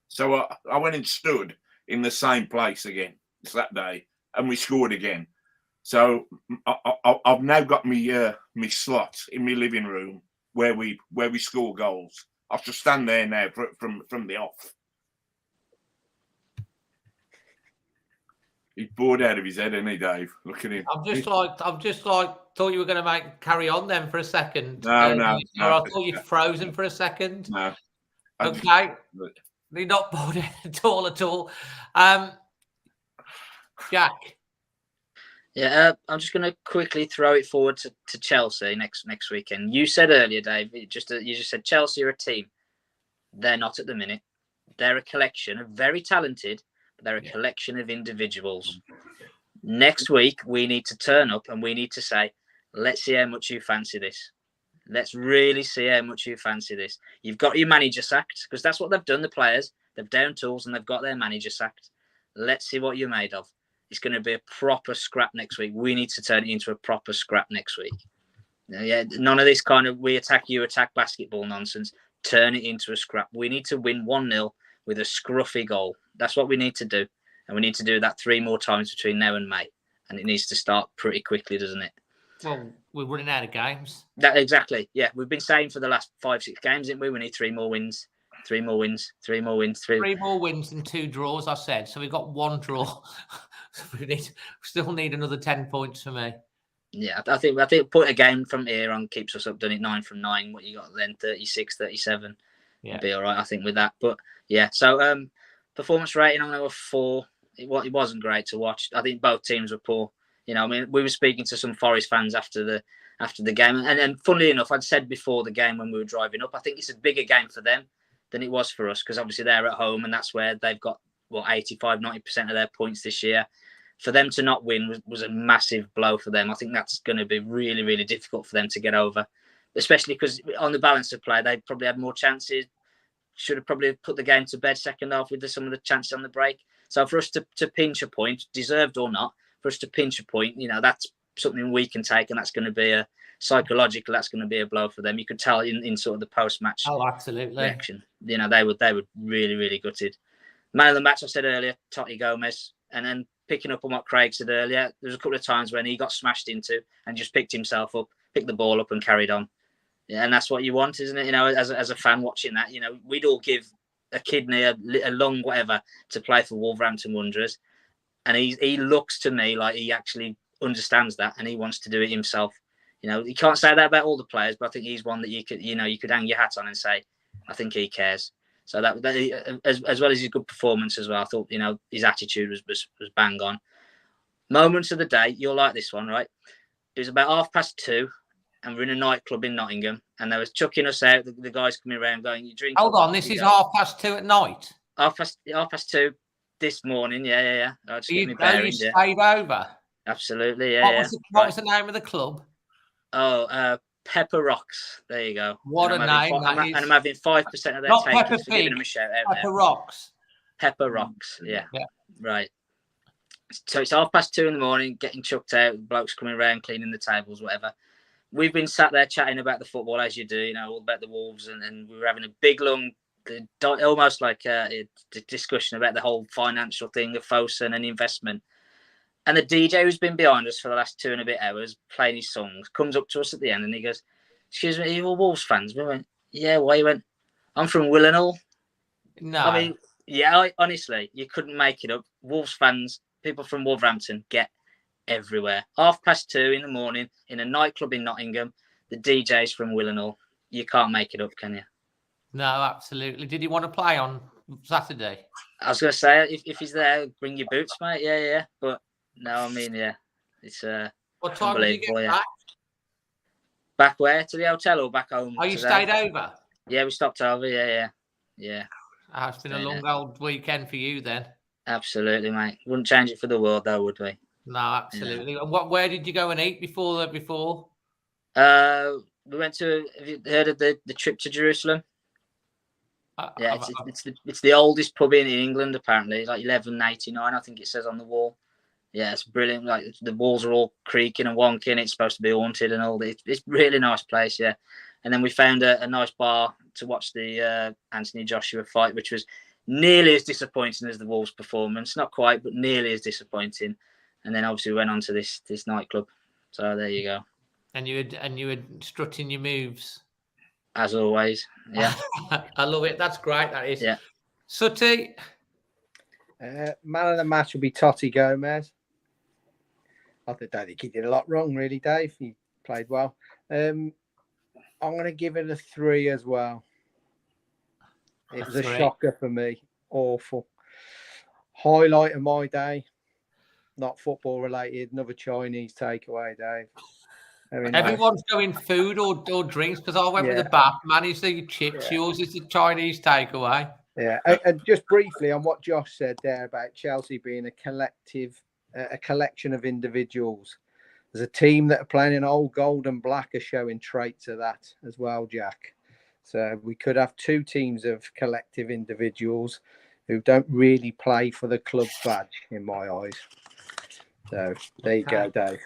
So I went and stood in the same place again that day, and we scored again. So I've now got my slot in my living room where we score goals. I shall stand there now from the off. He's bored out of his head, isn't he, Dave? Look at him. I'm just like thought you were going to carry on then for a second. No. I thought you'd frozen for a second. No. Okay. You're not bored at all. Jack. Yeah, I'm just going to quickly throw it forward to Chelsea next weekend. You said earlier, Dave, you just said Chelsea are a team. They're not at the minute. They're a collection of very talented, but they're a collection of individuals. Next week, we need to turn up and we need to say, let's see how much you fancy this. Let's really see how much you fancy this. You've got your manager sacked, because that's what they've done, the players. They've down tools and they've got their manager sacked. Let's see what you're made of. It's going to be a proper scrap next week. We need to turn it into a proper scrap next week. Yeah, none of this kind of we attack, you attack basketball nonsense. Turn it into a scrap. We need to win 1-0 with a scruffy goal. That's what we need to do. And we need to do that 3 more times between now and May. And it needs to start pretty quickly, doesn't it? Well, we're running out of games. Exactly. Yeah, we've been saying for the last 5-6 games, didn't we? We need 3 more wins. 3 more wins. 3 more wins. 3 more wins and 2 draws, I said. So we've got 1 draw. we still need another 10 points for me. Yeah, I think put a game from here on keeps us up, done it 9 from 9. What you got then, 36, 37. Yeah. Be all right, I think, with that. But yeah, so performance rating, I'm going to go 4. It wasn't great to watch. I think both teams were poor. You know, I mean, we were speaking to some Forest fans after the game, and funnily enough, I'd said before the game when we were driving up, I think it's a bigger game for them than it was for us, because obviously they're at home and that's where they've got 85-90% of their points this year. For them to not win was a massive blow for them. I think that's going to be really, really difficult for them to get over, especially because on the balance of play, they probably had more chances. Should have probably put the game to bed second half with some of the chances on the break. So for us to pinch a point, deserved or not, for us to pinch a point, you know, that's something we can take, and that's going to be psychological. That's going to be a blow for them. You could tell in sort of the post-match reaction. You know, they were really gutted. Man of the match, I said earlier, Totti Gomez, and then picking up on what Craig said earlier, there was a couple of times when he got smashed into and just picked himself up, picked the ball up and carried on. Yeah, and that's what you want, isn't it? You know, as a fan watching that, you know, we'd all give a kidney a lung, whatever, to play for Wolverhampton Wanderers, and he looks to me like he actually understands that and he wants to do it himself. You know, you can't say that about all the players, but I think he's one that you could hang your hat on and say, I think he cares. So that as well as his good performance as well, I thought, you know, his attitude was bang on. Moments of the day, you'll like this one, right? It was about 2:30. And we're in a nightclub in Nottingham, and they was chucking us out. The guys coming around going, "You drink." Hold on, this is 2:30 at night. Half past 2 this morning. Yeah. I just get me bearings, you stayed over. Absolutely, yeah. What was the name of the club? Oh, Pepper Rocks. There you go. What a name! And I'm having 5% of their takers for giving them a shout out. Pepper Rocks. Pepper Rocks. Yeah. Right. So it's 2:30 in the morning, getting chucked out. Blokes coming around, cleaning the tables, whatever. We've been sat there chatting about the football, as you do, you know, all about the Wolves, and we were having a big, long, almost like a discussion about the whole financial thing of Fosun and investment. And the DJ who's been behind us for the last 2 and a bit hours playing his songs comes up to us at the end and he goes, "Excuse me, are you all Wolves fans?" We went, "Yeah, why?" He went, "I'm from Molineux." No. I mean, yeah, honestly, you couldn't make it up. Wolves fans, people from Wolverhampton get everywhere. 2:30 in the morning in a nightclub in Nottingham, the DJ's from Molineux. You can't make it up, can you? No, absolutely. Did he want to play on Saturday? I was going to say, if he's there, bring your boots, mate. Yeah. But no, I mean, yeah, it's what time did you get back? Back where? To the hotel or back home? Oh, you stayed over? Yeah, we stopped over. Yeah. It's been a long old weekend for you then. Absolutely, mate. Wouldn't change it for the world, though, would we? No, absolutely. Yeah. And where did you go and eat before? We went to. Have you heard of the trip to Jerusalem? It's the oldest pub in England, apparently. Like 1189, I think it says on the wall. Yeah, it's brilliant. Like the walls are all creaking and wonking. It's supposed to be haunted and all. It's really nice place, yeah. And then we found a nice bar to watch the Anthony Joshua fight, which was nearly as disappointing as the Wolves' performance. Not quite, but nearly as disappointing. And then obviously we went on to this nightclub. So there you go. And you were strutting your moves. As always. Yeah. I love it. That's great. That is. Yeah. Sooty. Man of the match will be Totti Gomez. I don't think he did a lot wrong, really, Dave. He played well. I'm going to give it a 3 as well. It was a shocker for me. Awful. Highlight of my day. Not football related. Another Chinese takeaway, Dave. Everyone's going food or drinks because I went with the bath. Managed the chips. Yours is the Chinese takeaway. Yeah. And just briefly on what Josh said there about Chelsea being a collection of individuals. There's a team that are playing in old gold and black are showing traits of that as well, Jack. So we could have 2 teams of collective individuals who don't really play for the club badge, in my eyes. So there you go, Dave.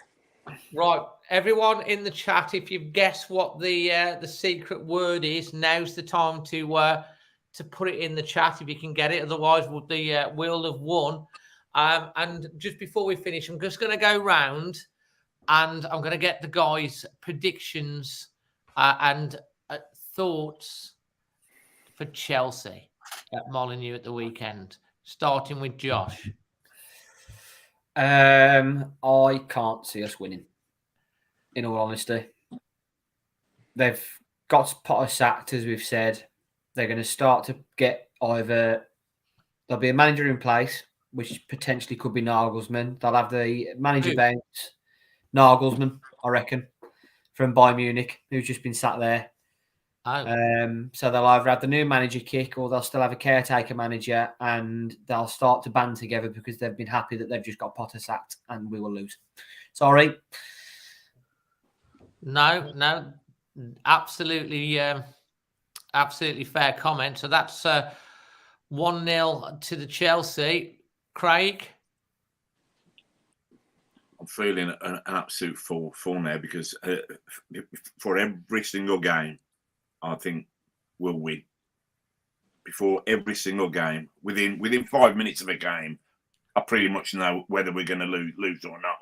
Right, everyone in the chat, if you've guessed what the secret word is, now's the time to put it in the chat if you can get it. Otherwise, we'll have won. And just before we finish, I'm just going to go round and I'm going to get the guys' predictions and thoughts for Chelsea at Molineux at the weekend, starting with Josh. I can't see us winning, in all honesty. They've got Potter sacked, as we've said. They're going to start to get there'll be a manager in place, which potentially could be Nagelsmann. They'll have the manager bounce, Nagelsmann, I reckon, from Bayern Munich, who's just been sat there. Oh. So they'll either have the new manager kick or they'll still have a caretaker manager and they'll start to band together because they've been happy that they've just got Potter sacked and we will lose. Sorry. No, absolutely fair comment. So that's 1-0 to the Chelsea. Craig? I'm feeling an absolute full there because for every single game, I think we'll win. Before every single game, within 5 minutes of a game, I pretty much know whether we're going to lose or not,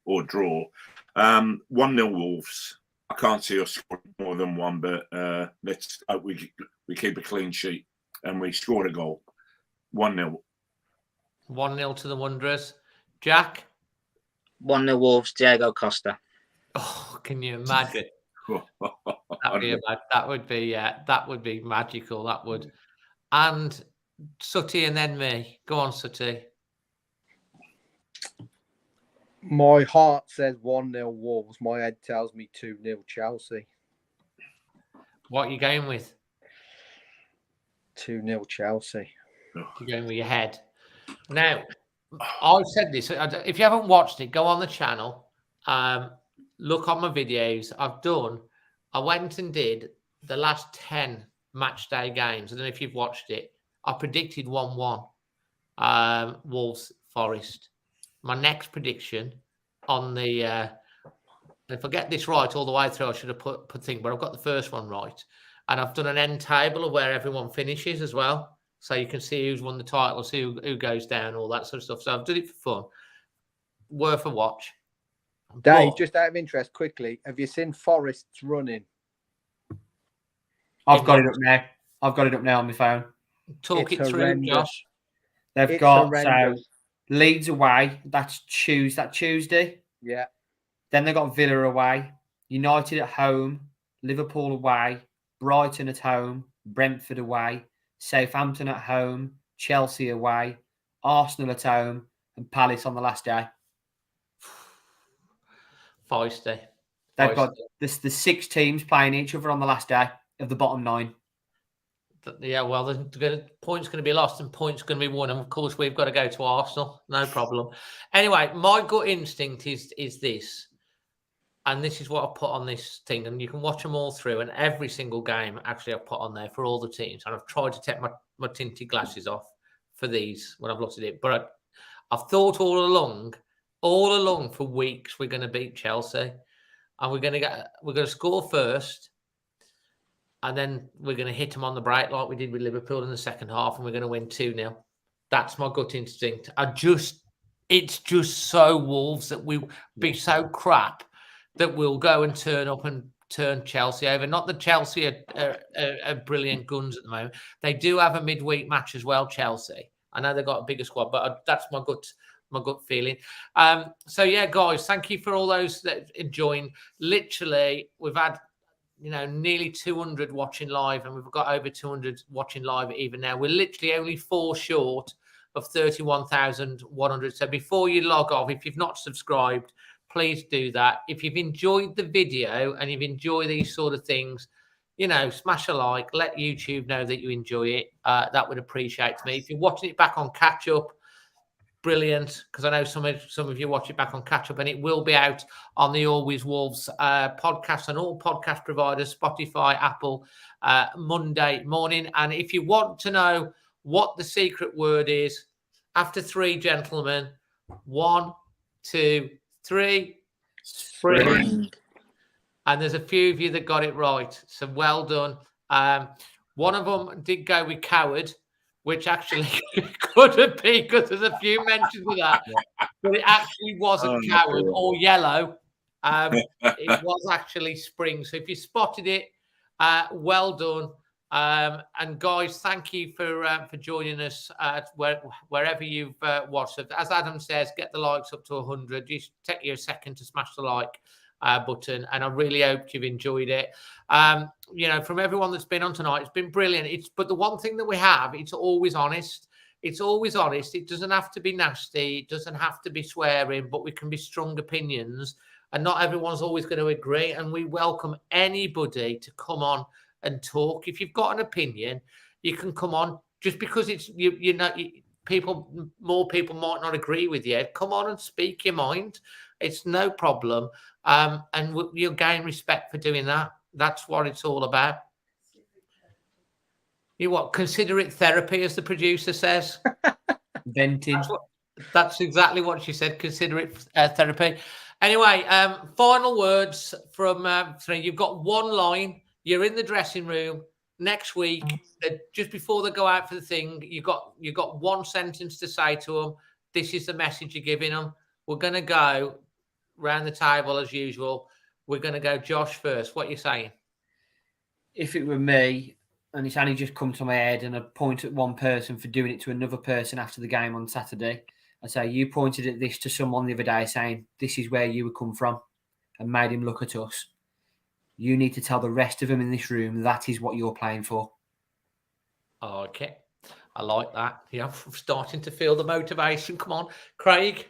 or draw. 1-0 Wolves. I can't see us scoring more than one, but let's hope we keep a clean sheet and we score a goal. 1-0. 1-0 to the Wanderers. Jack? 1-0 Wolves, Diego Costa. Oh, can you imagine? That would be magical. That would. And Sutty and then me. Go on, Sutty. My heart says 1-0 Wolves. My head tells me 2-0 Chelsea. What are you going with? 2-0 Chelsea. You're going with your head. Now, I've said this. If you haven't watched it, go on the channel. Look on my videos. I went and did the last 10 match day games. I don't know if you've watched it. I predicted 1-1. Wolves Forest. My next prediction on the if I get this right all the way through, I should have put thing, but I've got the first one right. And I've done an end table of where everyone finishes as well. So you can see who's won the titles, who goes down, all that sort of stuff. So I've done it for fun. Worth a watch. Dave, just out of interest, quickly, have you seen Forest's running? I've got it up now. I've got it up now on my phone. Talk It's it through, horrendous. Josh. They've got so Leeds away. That's Tuesday. Yeah. Then they got Villa away, United at home, Liverpool away, Brighton at home, Brentford away, Southampton at home, Chelsea away, Arsenal at home, and Palace on the last day. Feisty. They've got the 6 teams playing each other on the last day of the bottom 9. Yeah, well, the points going to be lost and points going to be won. And of course, we've got to go to Arsenal. No problem. Anyway, my gut instinct is this. And this is what I put on this thing. And you can watch them all through. And every single game, actually, I've put on there for all the teams. And I've tried to take my tinted glasses off for these when I've looked at it. But I've thought all along for weeks, we're going to beat Chelsea. And we're going to score first. And then we're going to hit them on the break like we did with Liverpool in the second half. And we're going to win 2-0. That's my gut instinct. It's just so Wolves that we'll be so crap that we'll go and turn up and turn Chelsea over. Not that Chelsea are brilliant guns at the moment. They do have a midweek match as well, Chelsea. I know they've got a bigger squad, but that's my gut feeling. So, yeah, guys, thank you for all those that joined. Literally, we've had, nearly 200 watching live, and we've got over 200 watching live even now. We're literally only 4 short of 31,100. So before you log off, if you've not subscribed, please do that. If you've enjoyed the video and you've enjoyed these sort of things, smash a like, let YouTube know that you enjoy it. That would appreciate me. If you're watching it back on catch up, brilliant, because I know some of you watch it back on catch up, and it will be out on the Always Wolves podcast and all podcast providers, Spotify, Apple, Monday morning. And if you want to know what the secret word is, after 3, gentlemen, 1, 2, 3, spring. And there's a few of you that got it right, so well done. One of them did go with coward, which actually could have been, because there's a few mentions of that, but it actually wasn't coward or yellow. It was actually spring. So if you spotted it, well done. And guys, thank you for joining us wherever you've watched it. As Adam says, get the likes up to 100. Just take you a second to smash the like button, and I really hope you've enjoyed it. From everyone that's been on tonight, it's been brilliant. But the one thing that we have, it's always honest. It's always honest. It doesn't have to be nasty. It doesn't have to be swearing, but we can be strong opinions, and not everyone's always going to agree. And we welcome anybody to come on and talk. If you've got an opinion, you can come on. Just because it's more people might not agree with you. Come on and speak your mind. It's no problem. And you'll gain respect for doing that. That's what it's all about. Consider it therapy, as the producer says. Venting. That's exactly what she said. Consider it therapy. Anyway, final words from you've got one line. You're in the dressing room next week. Just before they go out for the thing, you got one sentence to say to them. This is the message you're giving them. We're going to go round the table as usual. we're going to go Josh first. What are you saying? If it were me, and it's only just come to my head, and I point at one person for doing it to another person after the game on Saturday, I say, you pointed at this to someone the other day saying, this is where you would come from, and made him look at us. You need to tell the rest of them in this room that is what you're playing for. Okay. I like that. Yeah, I'm starting to feel the motivation. Come on, Craig.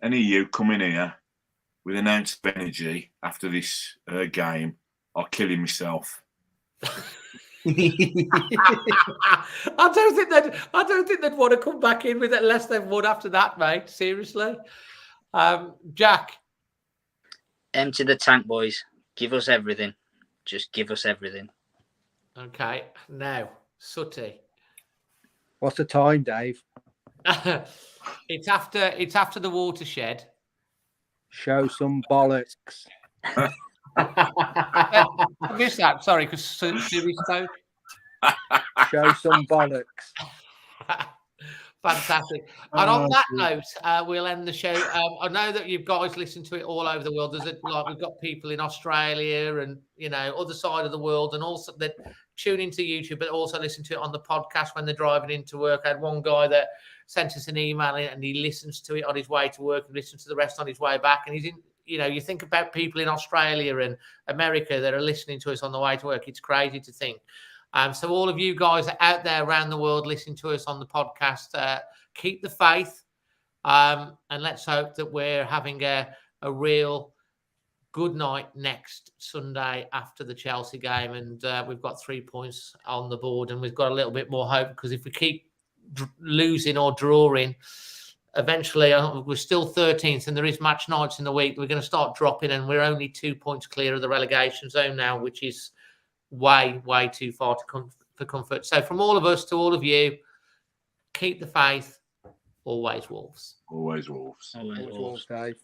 Any of you come in here with an ounce of energy after this game, I'll kill him myself. I don't think they'd want to come back in with it less than one after that, mate. Seriously. Jack. Empty the tank, boys. Give us everything. Just give us everything. Okay. Now, Sooty. What's the time, Dave? It's after the watershed. Show some bollocks. I missed that. Sorry, because Siri spoke. Show some bollocks. Fantastic. And on that note, we'll end the show. I know that you guys listen to it all over the world. We've got people in Australia and other side of the world, and also that tune into YouTube, but also listen to it on the podcast when they're driving into work. I had one guy that sent us an email and he listens to it on his way to work and listens to the rest on his way back. And he's in. You think about people in Australia and America that are listening to us on the way to work. It's crazy to think. So all of you guys out there around the world listening to us on the podcast, keep the faith, and let's hope that we're having a real good night next Sunday after the Chelsea game, and we've got 3 points on the board, and we've got a little bit more hope, because if we keep losing or drawing, eventually we're still 13th, and there is match nights in the week. We're going to start dropping, and we're only 2 points clear of the relegation zone now, which is way too far for comfort. So from all of us to all of you, keep the faith. Always Wolves. Always Wolves. Always Wolves, Dave.